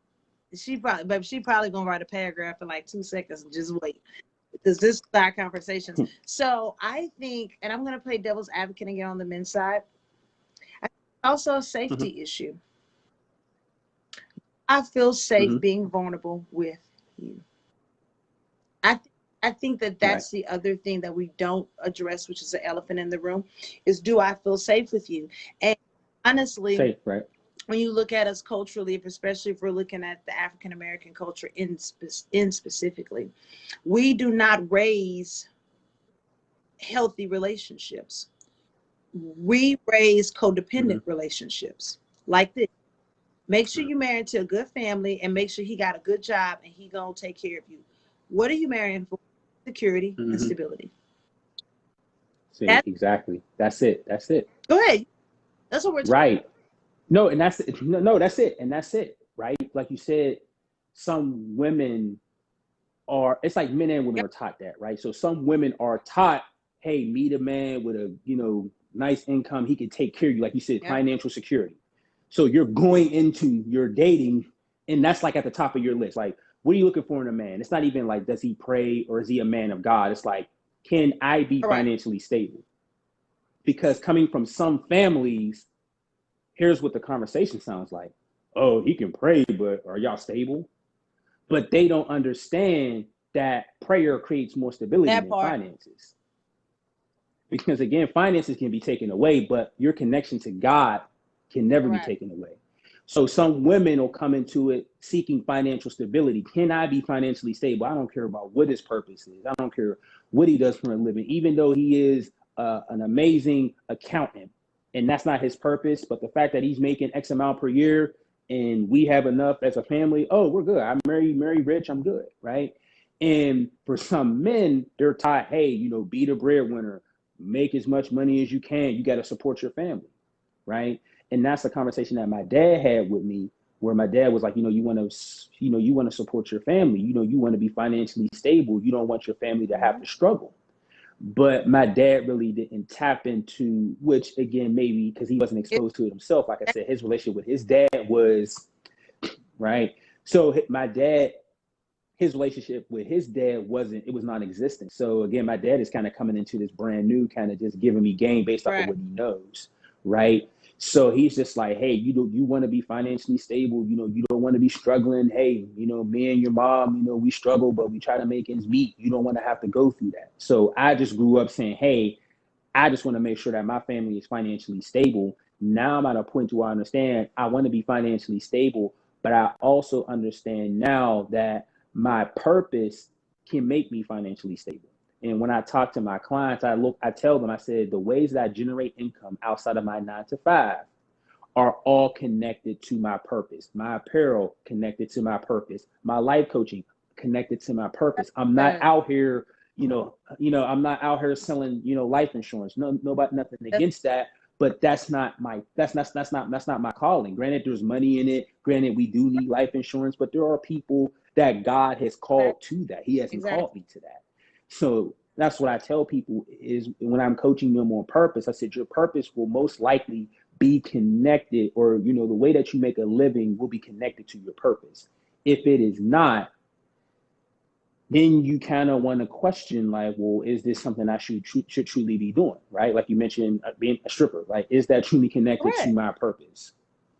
Speaker 3: but she probably gonna write a paragraph in like 2 seconds and just wait because this is our conversations. So I think, and I'm gonna play devil's advocate again on the men's side. I think also a
Speaker 2: Mhm.
Speaker 3: safety issue. I feel safe
Speaker 2: Mhm.
Speaker 3: being vulnerable with you. I th- I think that
Speaker 2: Right.
Speaker 3: that's the other thing that we don't address, which is the elephant in the room, is do I feel safe with you? And honestly,
Speaker 2: Safe. Right.
Speaker 3: when you look at us culturally, especially if we're looking at the African American culture in specifically, we do not raise healthy relationships. We raise codependent
Speaker 2: Mhm.
Speaker 3: relationships like this. Make sure you marry into a good family and make sure he got a good job and he gonna take care of you. What are you marrying for? Security and
Speaker 2: Mhm.
Speaker 3: stability.
Speaker 2: See,
Speaker 3: That
Speaker 2: exactly. That's it. That's it.
Speaker 3: Go ahead. That's what we're talking.
Speaker 2: Right. No, and that's it. No, no, that's it. And that's it. Right. Like you said, some women are, it's like men and women
Speaker 3: Yep.
Speaker 2: are taught that, right? So some women are taught, hey, meet a man with a, nice income. He can take care of you. Like you said,
Speaker 3: Yep.
Speaker 2: financial security. So you're going into your dating, and that's like at the top of your list. Like, what are you looking for in a man? It's not even like, does he pray or is he a man of God? It's like, can I be
Speaker 3: Correct.
Speaker 2: financially stable? Because coming from some families, here's what the conversation sounds like. Oh, he can pray, but are y'all stable? But they don't understand that prayer creates more stability
Speaker 3: That
Speaker 2: than
Speaker 3: part.
Speaker 2: finances. Because again, finances can be taken away, but your connection to God can never be
Speaker 3: Correct.
Speaker 2: taken away. So some women will come into it seeking financial stability. Can I be financially stable? I don't care about what his purpose is. I don't care what he does for a living, even though he is an amazing accountant. And that's not his purpose. But the fact that he's making X amount per year and we have enough as a family, oh, we're good. I'm married rich, I'm good, right? And for some men, they're taught, hey, be the breadwinner, make as much money as you can. You got to support your family, right? And that's a conversation that my dad had with me, where my dad was like, you want to support your family. You want to be financially stable. You don't want your family to have
Speaker 3: Mm-hmm.
Speaker 2: to struggle. But my dad really didn't tap into, which again, maybe because he wasn't exposed to it himself. Like I said, his relationship with his dad was right. So my dad, his relationship with his dad it was non-existent. So again, my dad is kind of coming into this brand new, kind of just giving me game based off of
Speaker 3: Correct.
Speaker 2: what he knows, right? So he's just like, hey, you want to be financially stable, you don't want to be struggling. Hey, me and your mom, we struggle, but we try to make ends meet. You don't want to have to go through that. So I just grew up saying, hey, I just want to make sure that my family is financially stable. Now I'm at a point where I understand I want to be financially stable, but I also understand now that my purpose can make me financially stable. And when I talk to my clients, I tell them, I said, the ways that I generate income outside of my 9 to 5 are all connected to my purpose. My apparel connected to my purpose. My life coaching connected to my purpose. I'm not
Speaker 3: That,
Speaker 2: out here, I'm not out here selling, life insurance. No, nobody, nothing
Speaker 3: that's
Speaker 2: against that, but that's not my calling. Granted, there's money in it. Granted, we do need life insurance, but there are people that God has
Speaker 3: that,
Speaker 2: called to that. He hasn't
Speaker 3: exactly.
Speaker 2: called me to that. So that's what I tell people is when I'm coaching them on purpose, I said, your purpose will most likely be connected, or the way that you make a living will be connected to your purpose. If it is not, then you kind of want to question, like, well, is this something I should truly be doing, right? Like you mentioned, being a stripper, like, is that truly connected to
Speaker 3: Correct.
Speaker 2: my purpose?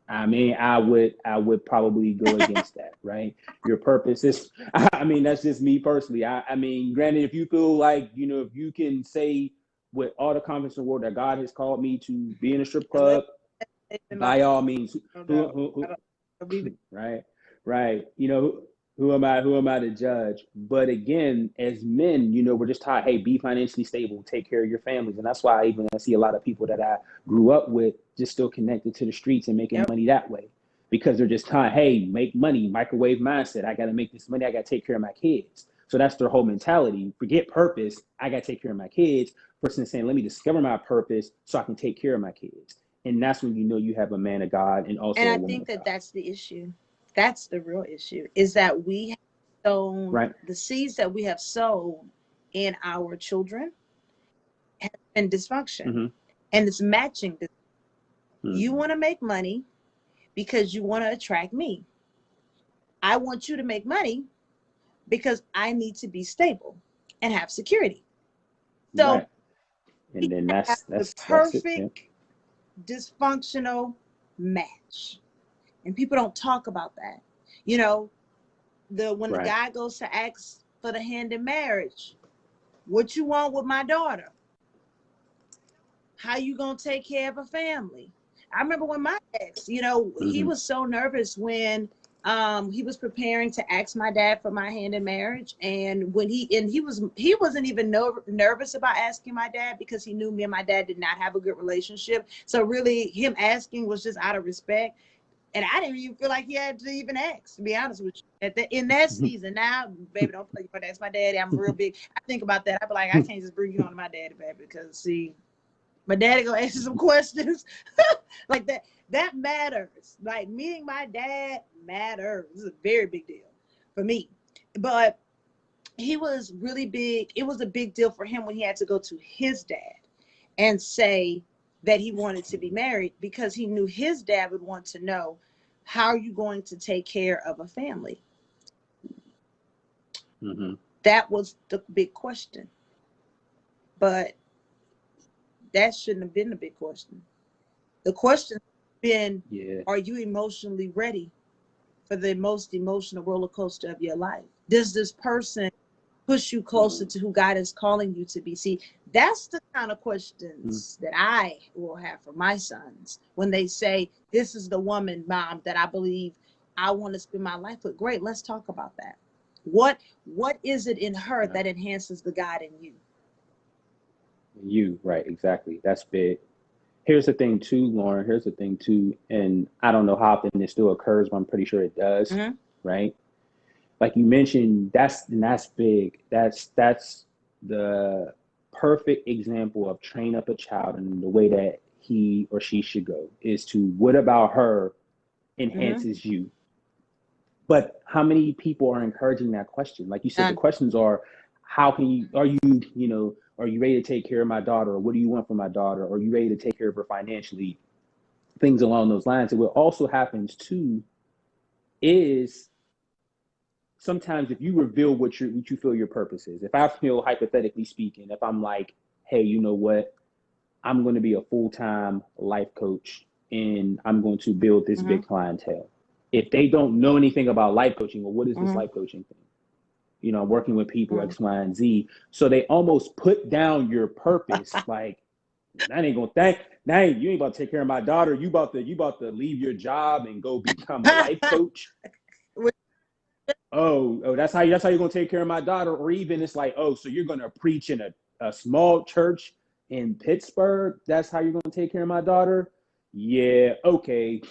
Speaker 2: I mean, I would probably go against that, right? Your purpose is, I mean, that's just me personally. I mean, granted, if you feel like, if you can say with all the confidence in the world that God has called me to be in a strip club,
Speaker 3: In my
Speaker 2: by all means,
Speaker 3: no
Speaker 2: who,
Speaker 3: doubt.
Speaker 2: who,
Speaker 3: I
Speaker 2: who
Speaker 3: don't believe it.
Speaker 2: right, right. Who am I to judge? But again, as men, we're just taught, hey, be financially stable, take care of your families. And that's why I see a lot of people that I grew up with just still connected to the streets and making
Speaker 3: Yep.
Speaker 2: money that way. Because they're just taught, hey, make money, microwave mindset. I got to make this money. I got to take care of my kids. So that's their whole mentality. Forget purpose. I got to take care of my kids versus saying, let me discover my purpose so I can take care of my kids. And that's when you have a man of God and also
Speaker 3: And
Speaker 2: a
Speaker 3: I
Speaker 2: woman
Speaker 3: think
Speaker 2: of
Speaker 3: that
Speaker 2: God.
Speaker 3: that's the issue. That's the real issue is that we have sown
Speaker 2: Right.
Speaker 3: the seeds that we have sown in our children and dysfunction.
Speaker 2: Mm-hmm.
Speaker 3: And it's matching. You
Speaker 2: Mm-hmm.
Speaker 3: want to make money because you want to attract me. I want you to make money because I need to be stable and have security. So
Speaker 2: Right. And then
Speaker 3: have the
Speaker 2: that's it. Yeah.
Speaker 3: perfect dysfunctional match. And people don't talk about that. You know, when the
Speaker 2: Right.
Speaker 3: guy goes to ask for the hand in marriage, what you want with my daughter? How you gonna take care of a family? I remember when my ex, he was so nervous when he was preparing to ask my dad for my hand in marriage, and when he wasn't even nervous about asking my dad because he knew me and my dad did not have a good relationship. So really, him asking was just out of respect. And I didn't even feel like he had to even ask, to be honest with you. In that season, now, baby, don't play your that's my daddy. I'm real big. I think about that. I be like, I can't just bring you on to my daddy, baby, because see, my daddy gonna ask you some questions like that. That matters. Like meeting my dad matters. This is a very big deal for me. But he was really big. It was a big deal for him when he had to go to his dad and say that he wanted to be married, because he knew his dad would want to know, how are you going to take care of a family? That was the big question. But that shouldn't have been the big question. The question been, are you emotionally ready for the most emotional roller coaster of your life? Does this person push you closer to who God is calling you to be? See, that's the kind of questions that I will have for my sons when they say, this is the woman, Mom, that I believe I want to spend my life with. Great, let's talk about that. What is it in her that enhances the God in you?
Speaker 2: You, right, exactly. That's big. Here's the thing too, Lauren, and I don't know how often this still occurs, but I'm pretty sure it does, right? Like you mentioned, that's big. That's the perfect example of train up a child in the way that he or she should go, is to what about her enhances you. But how many people are encouraging that question? Like you said, the questions are, are you ready to take care of my daughter? Or what do you want from my daughter? Or are you ready to take care of her financially? Things along those lines. And what also happens too is sometimes if you reveal what you feel your purpose is, if I feel, hypothetically speaking, if I'm like, hey, you know what, I'm going to be a full-time life coach and I'm going to build this big clientele. If they don't know anything about life coaching, or what is this life coaching thing? You know, working with people X, Y, and Z. So they almost put down your purpose. Like, that ain't gonna you ain't about to take care of my daughter. You about to leave your job and go become a life coach. Oh, that's how you're gonna take care of my daughter. Or even it's like, oh, so you're gonna preach in a small church in Pittsburgh. That's how you're gonna take care of my daughter. Yeah, okay.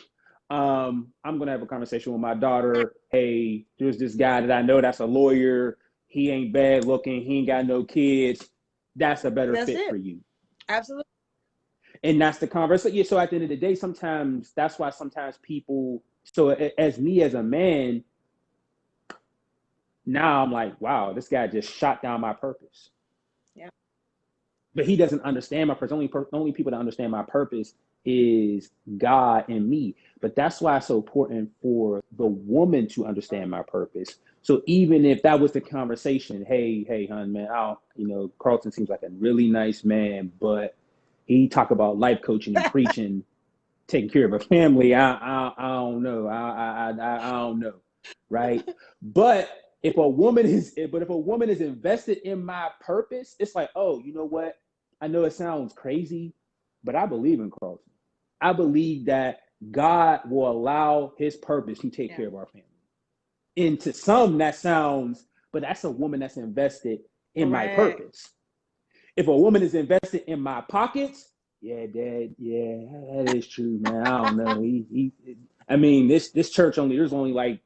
Speaker 2: I'm gonna have a conversation with my daughter. Hey, there's this guy that I know that's a lawyer. He ain't bad looking. He ain't got no kids. That's a better fit for you.
Speaker 3: Absolutely.
Speaker 2: And that's the conversation. Yeah, so at the end of the day, sometimes that's why sometimes people, so as me as a man, now I'm like, wow, this guy just shot down my purpose.
Speaker 3: Yeah.
Speaker 2: But he doesn't understand my purpose. Only people that understand my purpose is God and me. But that's why it's so important for the woman to understand my purpose. So even if that was the conversation, hey, hon, man, Carlton seems like a really nice man, but he talk about life coaching and preaching, taking care of a family. I don't know. I don't know, right? But if a woman is invested in my purpose, it's like, oh, you know what? I know it sounds crazy, but I believe in Carlton. I believe that God will allow his purpose to take care of our family. And to some that sounds, but that's a woman that's invested in my purpose. If a woman is invested in my pockets, Dad, that is true, man. I don't know. This church there's only like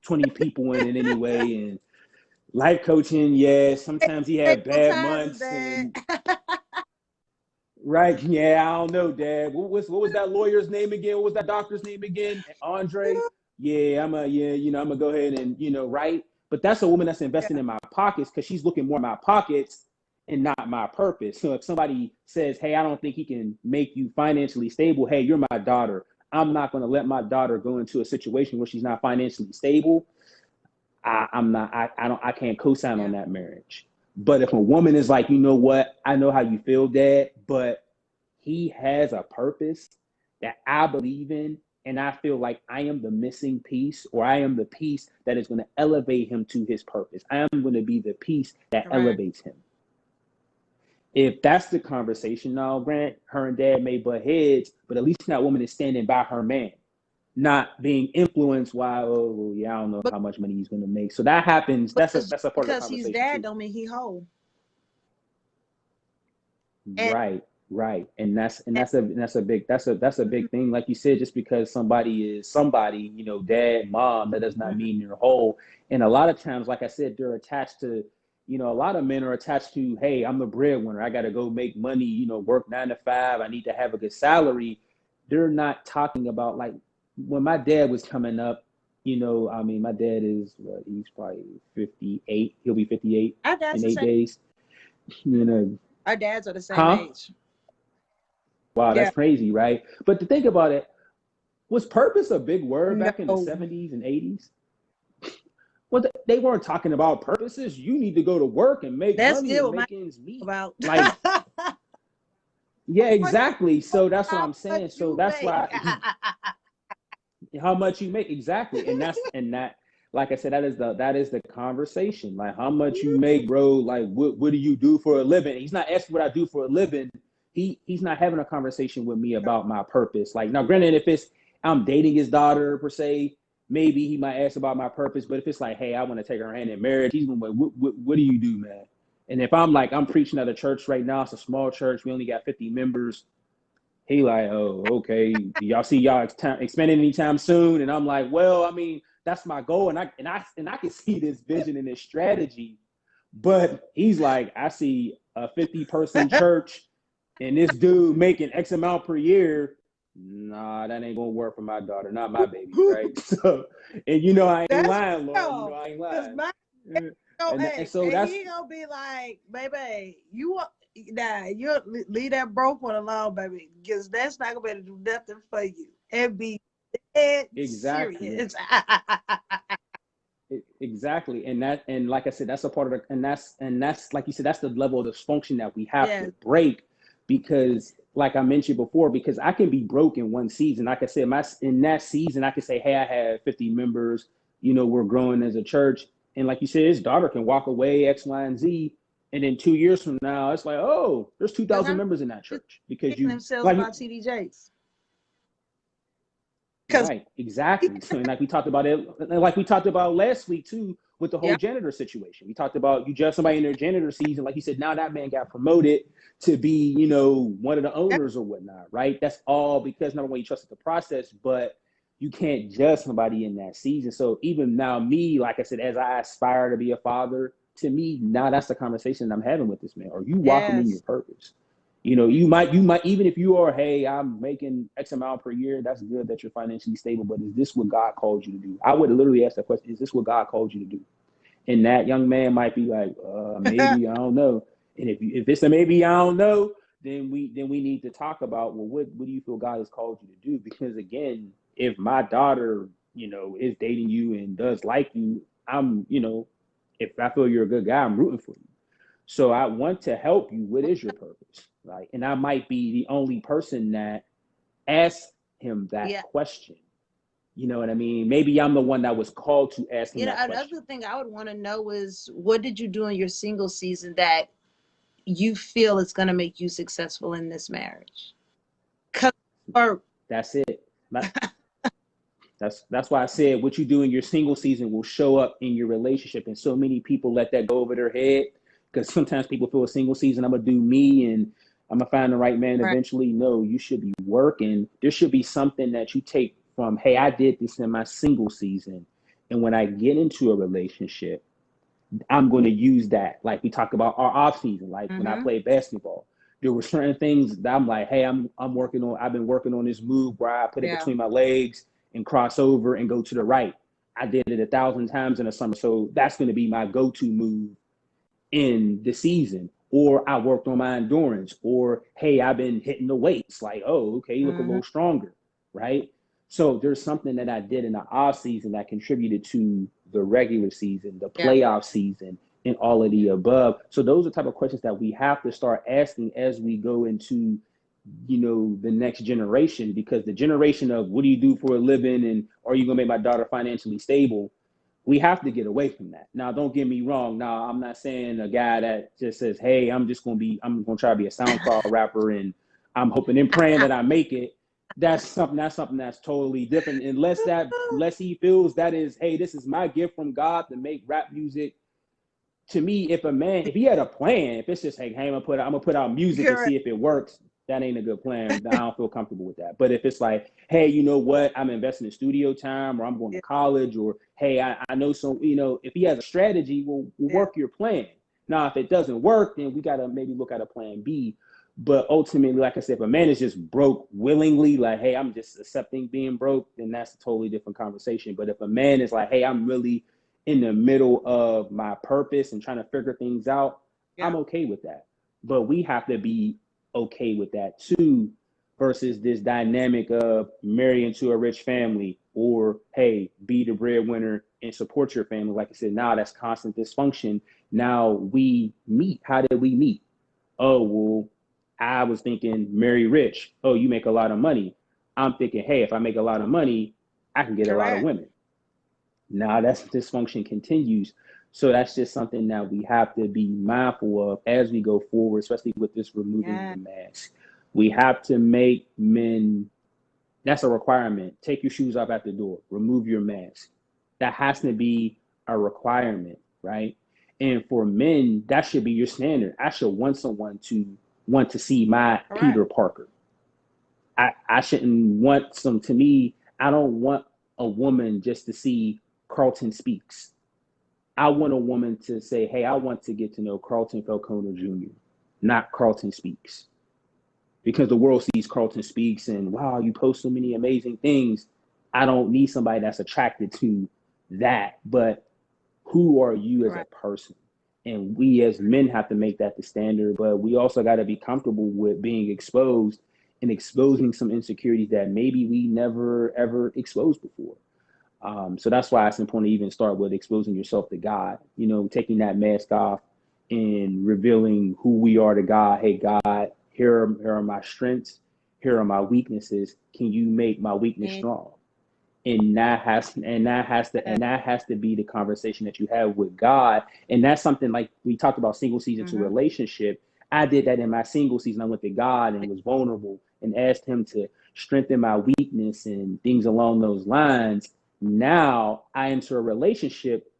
Speaker 2: 20 people in it anyway, and life coaching, sometimes he had bad months. And, right, I don't know, Dad. What was that lawyer's name again? What was that doctor's name again? Andre. I'm gonna go ahead and right. But that's a woman that's investing in my pockets because she's looking more at my pockets and not my purpose. So if somebody says, hey, I don't think he can make you financially stable, hey, you're my daughter. I'm not going to let my daughter go into a situation where she's not financially stable. I can't co-sign on that marriage. But if a woman is like, you know what, I know how you feel, Dad, but he has a purpose that I believe in, and I feel like I am the missing piece, or I am the piece that is going to elevate him to his purpose. I am going to be the piece that elevates him. If that's the conversation, now, Grant, her and Dad may butt heads, but at least that woman is standing by her man, not being influenced by, oh yeah, I don't know how much money he's going to make. So that happens. That's a part of the conversation.
Speaker 3: Because he's dad don't mean he whole.
Speaker 2: Right. And that's a big thing. Like you said, just because somebody is somebody, you know, dad, mom, that does not mean they're whole. And a lot of times, like I said, they're attached to, you know, a lot of men are attached to, hey, I'm the breadwinner. I got to go make money, you know, work 9 to 5. I need to have a good salary. They're not talking about, like, when my dad was coming up, you know, I mean, my dad is, he's probably 58. He'll be 58 in 8 days. You know,
Speaker 3: our dads are the same age.
Speaker 2: Wow, that's crazy, right? But to think about it, was purpose a big word back in the 70s and 80s? Well, they weren't talking about purposes. You need to go to work and make money and make ends meet.
Speaker 3: About.
Speaker 2: Like, yeah, exactly. So that's what I'm saying. So that's why how much you make, exactly. And that, like I said, that is the conversation. Like, how much you make, bro? Like, what do you do for a living? He's not asking what I do for a living. He's not having a conversation with me about my purpose. Like, now, granted, if it's I'm dating his daughter per se, maybe he might ask about my purpose. But if it's like, hey, I want to take her hand in marriage, he's gonna be like, what do you do, man? And if I'm like, I'm preaching at a church right now, it's a small church, we only got 50 members. He like, oh, okay. Y'all see y'all expanding anytime soon? And I'm like, well, I mean, that's my goal, and I can see this vision and this strategy. But he's like, I see a 50-person church. And this dude making X amount per year, nah, that ain't gonna work for my daughter, not my baby, right? So, and you know I ain't lying, Lord. You know I ain't lying.
Speaker 3: And so that's he gonna be like, baby, you leave that broke one alone, baby, because that's not gonna be able to do nothing for you. And be dead serious.
Speaker 2: Exactly. And like I said, that's a part of the, and that's like you said, that's the level of dysfunction that we have to break. Because, like I mentioned before, because I can be broke in one season. Like I said, in that season, I can say, hey, I have 50 members, you know, we're growing as a church. And like you said, his daughter can walk away, X, Y, and Z. And then 2 years from now, it's like, oh, there's 2,000 members in that church. Because you
Speaker 3: themselves like about TDJs.
Speaker 2: Right, exactly. So, and like we talked about it, like we talked about last week too, with the whole janitor situation. We talked about you judge somebody in their janitor season, like you said, now that man got promoted to be, you know, one of the owners or whatnot, right? That's all because number one, you trusted the process, but you can't judge somebody in that season. So even now, me, like I said, as I aspire to be a father, to me, now that's the conversation I'm having with this man. Are you walking in your purpose? You know, you might, even if you are, hey, I'm making X amount per year, that's good that you're financially stable, but is this what God called you to do? I would literally ask that question, is this what God called you to do? And that young man might be like, maybe, I don't know. And if it's a maybe, I don't know, then we need to talk about, well, what do you feel God has called you to do? Because again, if my daughter, you know, is dating you and does like you, I'm, you know, if I feel you're a good guy, I'm rooting for you. So I want to help you. What is your purpose? Like, and I might be the only person that asks him that question. You know what I mean? Maybe I'm the one that was called to ask him that question.
Speaker 3: Another thing I would want to know is, what did you do in your single season that you feel is going to make you successful in this marriage?
Speaker 2: That's it. That's why I said what you do in your single season will show up in your relationship. And so many people let that go over their head, because sometimes people feel a single season, I'm going to do me and I'm going to find the right man eventually. No, you should be working. There should be something that you take from, hey, I did this in my single season. And when I get into a relationship, I'm going to use that. Like we talk about our off season, like when I played basketball, there were certain things that I'm like, hey, I've been working on this move where I put it between my legs and cross over and go to the right. I did it 1,000 times in the summer. So that's going to be my go-to move in the season. Or I worked on my endurance, or, hey, I've been hitting the weights. Like, oh, okay, you look a little stronger, right? So there's something that I did in the off season that contributed to the regular season, the
Speaker 3: Yeah.
Speaker 2: playoff season, and all of the above. So those are the type of questions that we have to start asking as we go into, the next generation, because the generation of what do you do for a living and are you gonna make my daughter financially stable, we have to get away from that. Now, don't get me wrong. Now, I'm not saying a guy that just says, hey, I'm gonna try to be a SoundCloud rapper and I'm hoping and praying that I make it. That's something that's totally different. Unless he feels that is, hey, this is my gift from God to make rap music. To me, if he had a plan, if it's just, hey, I'm gonna put out music and see if it works, that ain't a good plan. I don't feel comfortable with that. But if it's like, hey, you know what, I'm investing in studio time, or I'm going to college, or hey, I know some, if he has a strategy, we'll work your plan. Now, if it doesn't work, then we gotta maybe look at a plan B. But ultimately, like I said, if a man is just broke willingly, like, hey, I'm just accepting being broke, then that's a totally different conversation. But if a man is like, hey, I'm really in the middle of my purpose and trying to figure things out, I'm okay with that. But we have to be okay with that too, versus this dynamic of marry into a rich family, or hey, be the breadwinner and support your family. Like I said, now that's constant dysfunction. Now we meet. How did we meet? Oh, well, I was thinking marry rich. Oh, you make a lot of money. I'm thinking, hey, if I make a lot of money, I can get a lot of women. Now that's dysfunction continues. So that's just something that we have to be mindful of as we go forward, especially with this removing the mask. We have to make men, that's a requirement. Take your shoes off at the door, remove your mask. That has to be a requirement, right? And for men, that should be your standard. I should want someone to want to see my Peter Parker. I shouldn't want to me, I don't want a woman just to see Carlton Speaks. I want a woman to say, hey, I want to get to know Carlton Falconer Jr., not Carlton Speaks. Because the world sees Carlton Speaks and, wow, you post so many amazing things. I don't need somebody that's attracted to that. But who are you as a person? And we as men have to make that the standard. But we also got to be comfortable with being exposed and exposing some insecurities that maybe we never, ever exposed before. So that's why it's important to even start with exposing yourself to God, taking that mask off and revealing who we are to God. Hey, God, here are my strengths. Here are my weaknesses. Can you make my weakness strong? And that has to be the conversation that you have with God. And that's something like we talked about single season to relationship. I did that in my single season. I went to God and was vulnerable and asked him to strengthen my weakness and things along those lines. Now I enter a relationship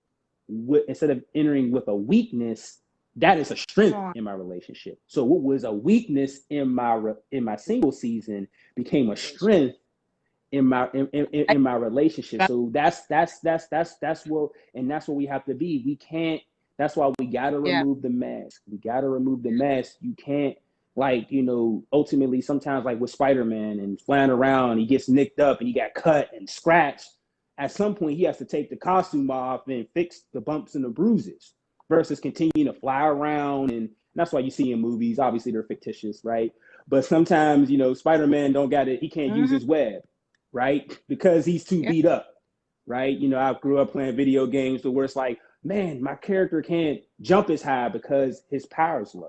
Speaker 2: instead of entering with a weakness, that is a strength in my relationship. So what was a weakness in my single season became a strength in my relationship. So that's what, and that's what we have to be. We can't. That's why we gotta remove the mask. We gotta remove the mask. You can't, ultimately sometimes like with Spider-Man and flying around, he gets nicked up and he got cut and scratched. At some point, he has to take the costume off and fix the bumps and the bruises versus continuing to fly around. And that's why you see in movies, obviously they're fictitious, right? But sometimes, Spider-Man don't got it. He can't use his web, right? Because he's too beat up, right? I grew up playing video games where it's like, man, my character can't jump as high because his power's low.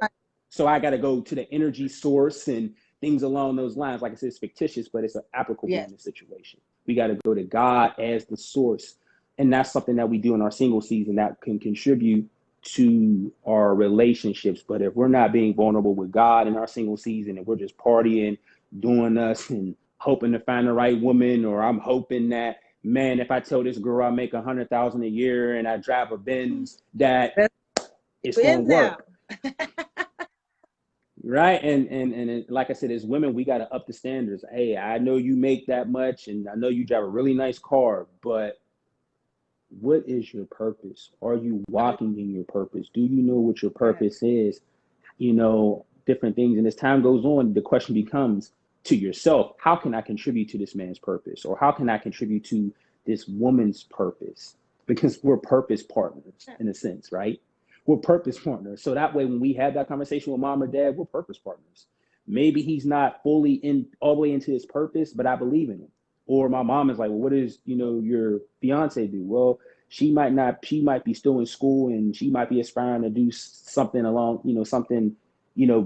Speaker 2: So I got to go to the energy source and things along those lines. Like I said, it's fictitious, but it's applicable in this situation. We got to go to God as the source. And that's something that we do in our single season that can contribute to our relationships. But if we're not being vulnerable with God in our single season and we're just partying, doing us and hoping to find the right woman, or I'm hoping that, man, if I tell this girl I make $100,000 a year and I drive a Benz, that it's going to work. Right. And like I said, as women, we got to up the standards. Hey, I know you make that much and I know you drive a really nice car, but what is your purpose? Are you walking in your purpose? Do you know what your purpose is? Different things. And as time goes on, the question becomes to yourself, how can I contribute to this man's purpose? Or how can I contribute to this woman's purpose? Because we're purpose partners in a sense, right? We're purpose partners. So that way, when we have that conversation with mom or dad, we're purpose partners. Maybe he's not fully all the way into his purpose, but I believe in him. Or my mom is like, well, what does, your fiance do? Well, she might be still in school and she might be aspiring to do something along, something,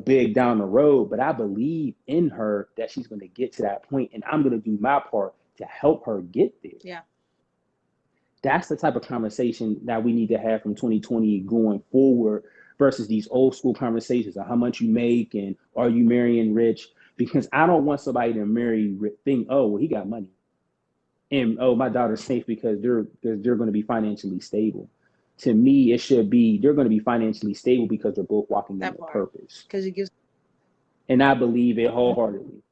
Speaker 2: big down the road. But I believe in her that she's going to get to that point, and I'm going to do my part to help her get there.
Speaker 3: Yeah.
Speaker 2: That's the type of conversation that we need to have from 2020 going forward versus these old school conversations of how much you make and are you marrying rich? Because I don't want somebody to marry think, oh, well, he got money. And oh, my daughter's safe because they're going to be financially stable. To me, it should be they're going to be financially stable because they're both walking in their purpose.
Speaker 3: Because it gives.
Speaker 2: And I believe it wholeheartedly.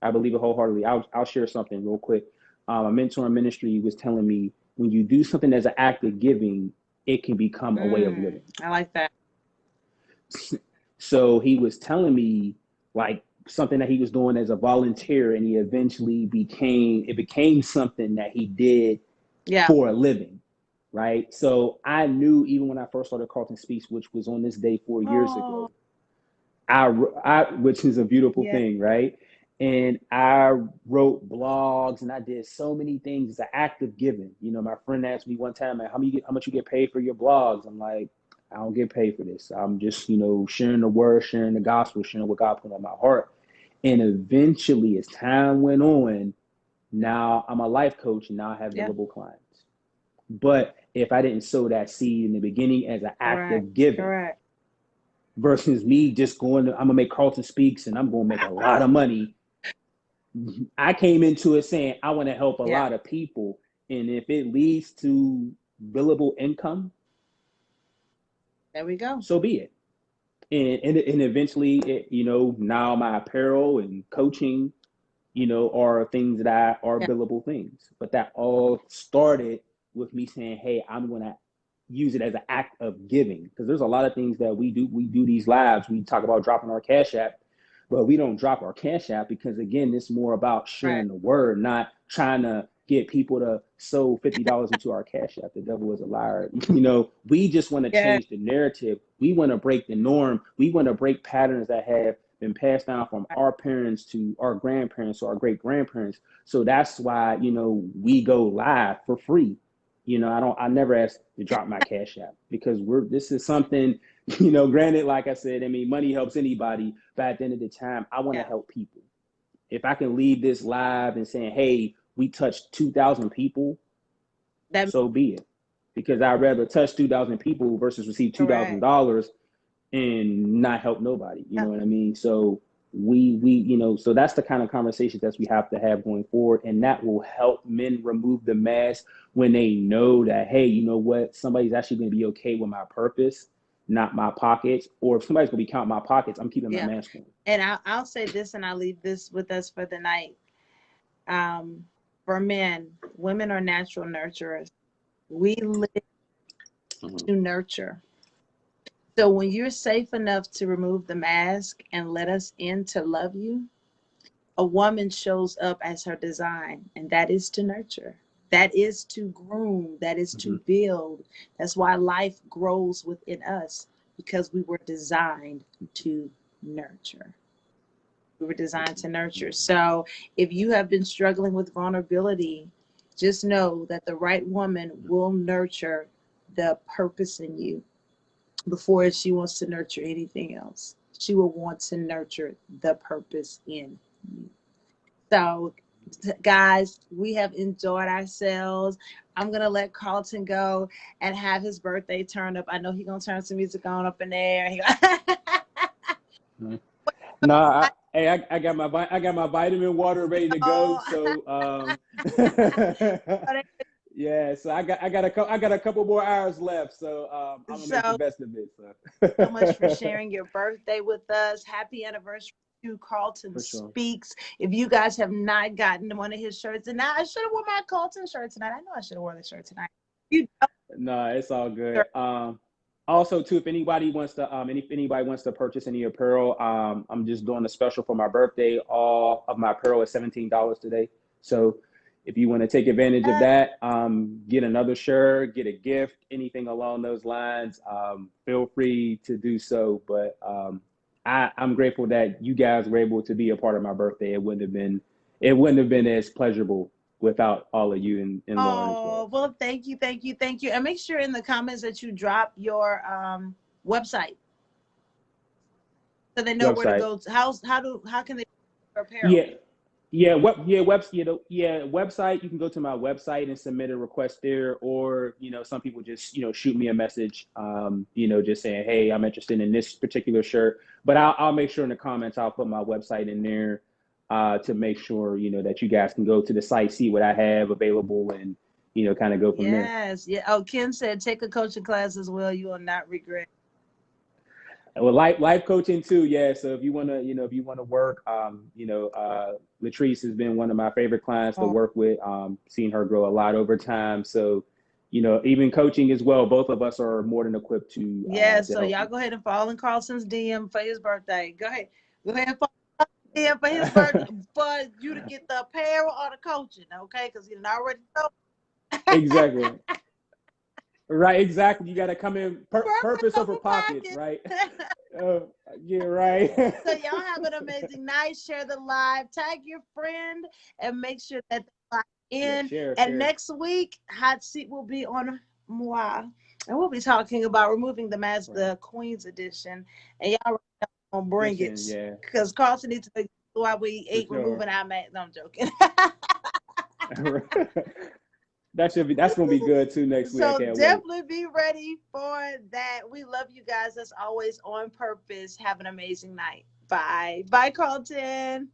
Speaker 2: I'll share something real quick. A mentor in ministry was telling me when you do something as an act of giving, it can become a way of living.
Speaker 3: I like that.
Speaker 2: So he was telling me like something that he was doing as a volunteer, and he eventually became something that he did for a living, right? So I knew even when I first started Carlton Speaks, which was on this day 4 years ago, which is a beautiful thing, right? And I wrote blogs and I did so many things. It's an act of giving. My friend asked me one time, how much you get paid for your blogs? I'm like, I don't get paid for this. I'm just, sharing the word, sharing the gospel, sharing what God put on my heart. And eventually, as time went on, now I'm a life coach and now I have billable clients. But if I didn't sow that seed in the beginning as an act of giving, versus me just I'm going to make Carlton Speaks and I'm going to make a lot of money. I came into it saying, I want to help a lot of people. And if it leads to billable income,
Speaker 3: there we go.
Speaker 2: So be it. And eventually, now my apparel and coaching, are things that are billable things. But that all started with me saying, hey, I'm going to use it as an act of giving. Because there's a lot of things that we do. We do these lives. We talk about dropping our Cash App, but we don't drop our Cash App because, again, it's more about sharing the word, not trying to get people to sow $50 into our Cash App. The devil is a liar. We just want to change the narrative. We want to break the norm. We want to break patterns that have been passed down from our parents to our grandparents to our great grandparents. So that's why, we go live for free. I never ask to drop my Cash App because this is something, granted, like I said, money helps anybody, but at the end of the time, I want to help people. If I can leave this live and saying, hey, we touched 2,000 people, so be it. Because I'd rather touch 2,000 people versus receive $2,000 and not help nobody. You know what I mean? So so that's the kind of conversations that we have to have going forward. And that will help men remove the mask when they know that, hey, you know what? Somebody's actually going to be okay with my purpose, not my pockets. Or if somebody's going to be counting my pockets, I'm keeping my mask on.
Speaker 3: And I'll say this, and I'll leave this with us for the night. For men, women are natural nurturers. We live to nurture. So when you're safe enough to remove the mask and let us in to love you, a woman shows up as her design, and that is to nurture. That is to groom. That is to build. That's why life grows within us, because we were designed to nurture. We were designed to nurture. So if you have been struggling with vulnerability, just know that the right woman will nurture the purpose in you before she wants to nurture anything else. She will want to nurture the purpose in you. So, guys, we have enjoyed ourselves. I'm going to let Carlton go and have his birthday turn up. I know he's going to turn some music on up in there.
Speaker 2: No, I got my vitamin water ready to go. So yeah, so I got a couple more hours left. So I'm gonna make the best of it.
Speaker 3: So much for sharing your birthday with us. Happy anniversary to Carlton Speaks. If you guys have not gotten one of his shirts, and now I should have worn my Carlton shirt tonight. I know I should have worn the shirt tonight.
Speaker 2: No, it's all good. Also, too, if anybody wants to purchase any apparel, I'm just doing a special for my birthday. All of my apparel is $17 today. So if you want to take advantage of that, get another shirt, get a gift, anything along those lines, feel free to do so. But I'm grateful that you guys were able to be a part of my birthday. It wouldn't have been as pleasurable without all of you and Lauren as
Speaker 3: Oh,
Speaker 2: well.
Speaker 3: well, thank you, thank you, thank you. And make sure in the comments that you drop your website so they know where to
Speaker 2: Website.
Speaker 3: go. How can they prepare?
Speaker 2: Website. You can go to my website and submit a request there, or some people just shoot me a message, just saying, hey, I'm interested in this particular shirt. But I'll make sure in the comments I'll put my website in there to make sure that you guys can go to the site, see what I have available, and kind of go from there.
Speaker 3: Yes, yeah. Oh, Ken said take a coaching class as well. You will not regret.
Speaker 2: Well, life coaching too, yeah. So if you wanna work, Latrice has been one of my favorite clients to work with. Seen her grow a lot over time. So, even coaching as well. Both of us are more than equipped to.
Speaker 3: So y'all go ahead and follow in Carlton's DM for his birthday. Go ahead and follow him for his birthday for you to get the apparel or the coaching, okay? Because he already know.
Speaker 2: Exactly. Right, exactly. You got to come in purpose over pockets, right? Yeah, right.
Speaker 3: So y'all have an amazing night. Share the live, tag your friend, and make sure that they lock in.
Speaker 2: Share.
Speaker 3: Next week, Hot Seat will be on Moi, and we'll be talking about removing the mask, the Queen's edition, and y'all gonna bring it, because Carlton needs to know why we ain't removing our mask. No, I'm joking.
Speaker 2: That's gonna be good too next week.
Speaker 3: So definitely be ready for that. We love you guys as always on purpose. Have an amazing night. Bye, Carlton.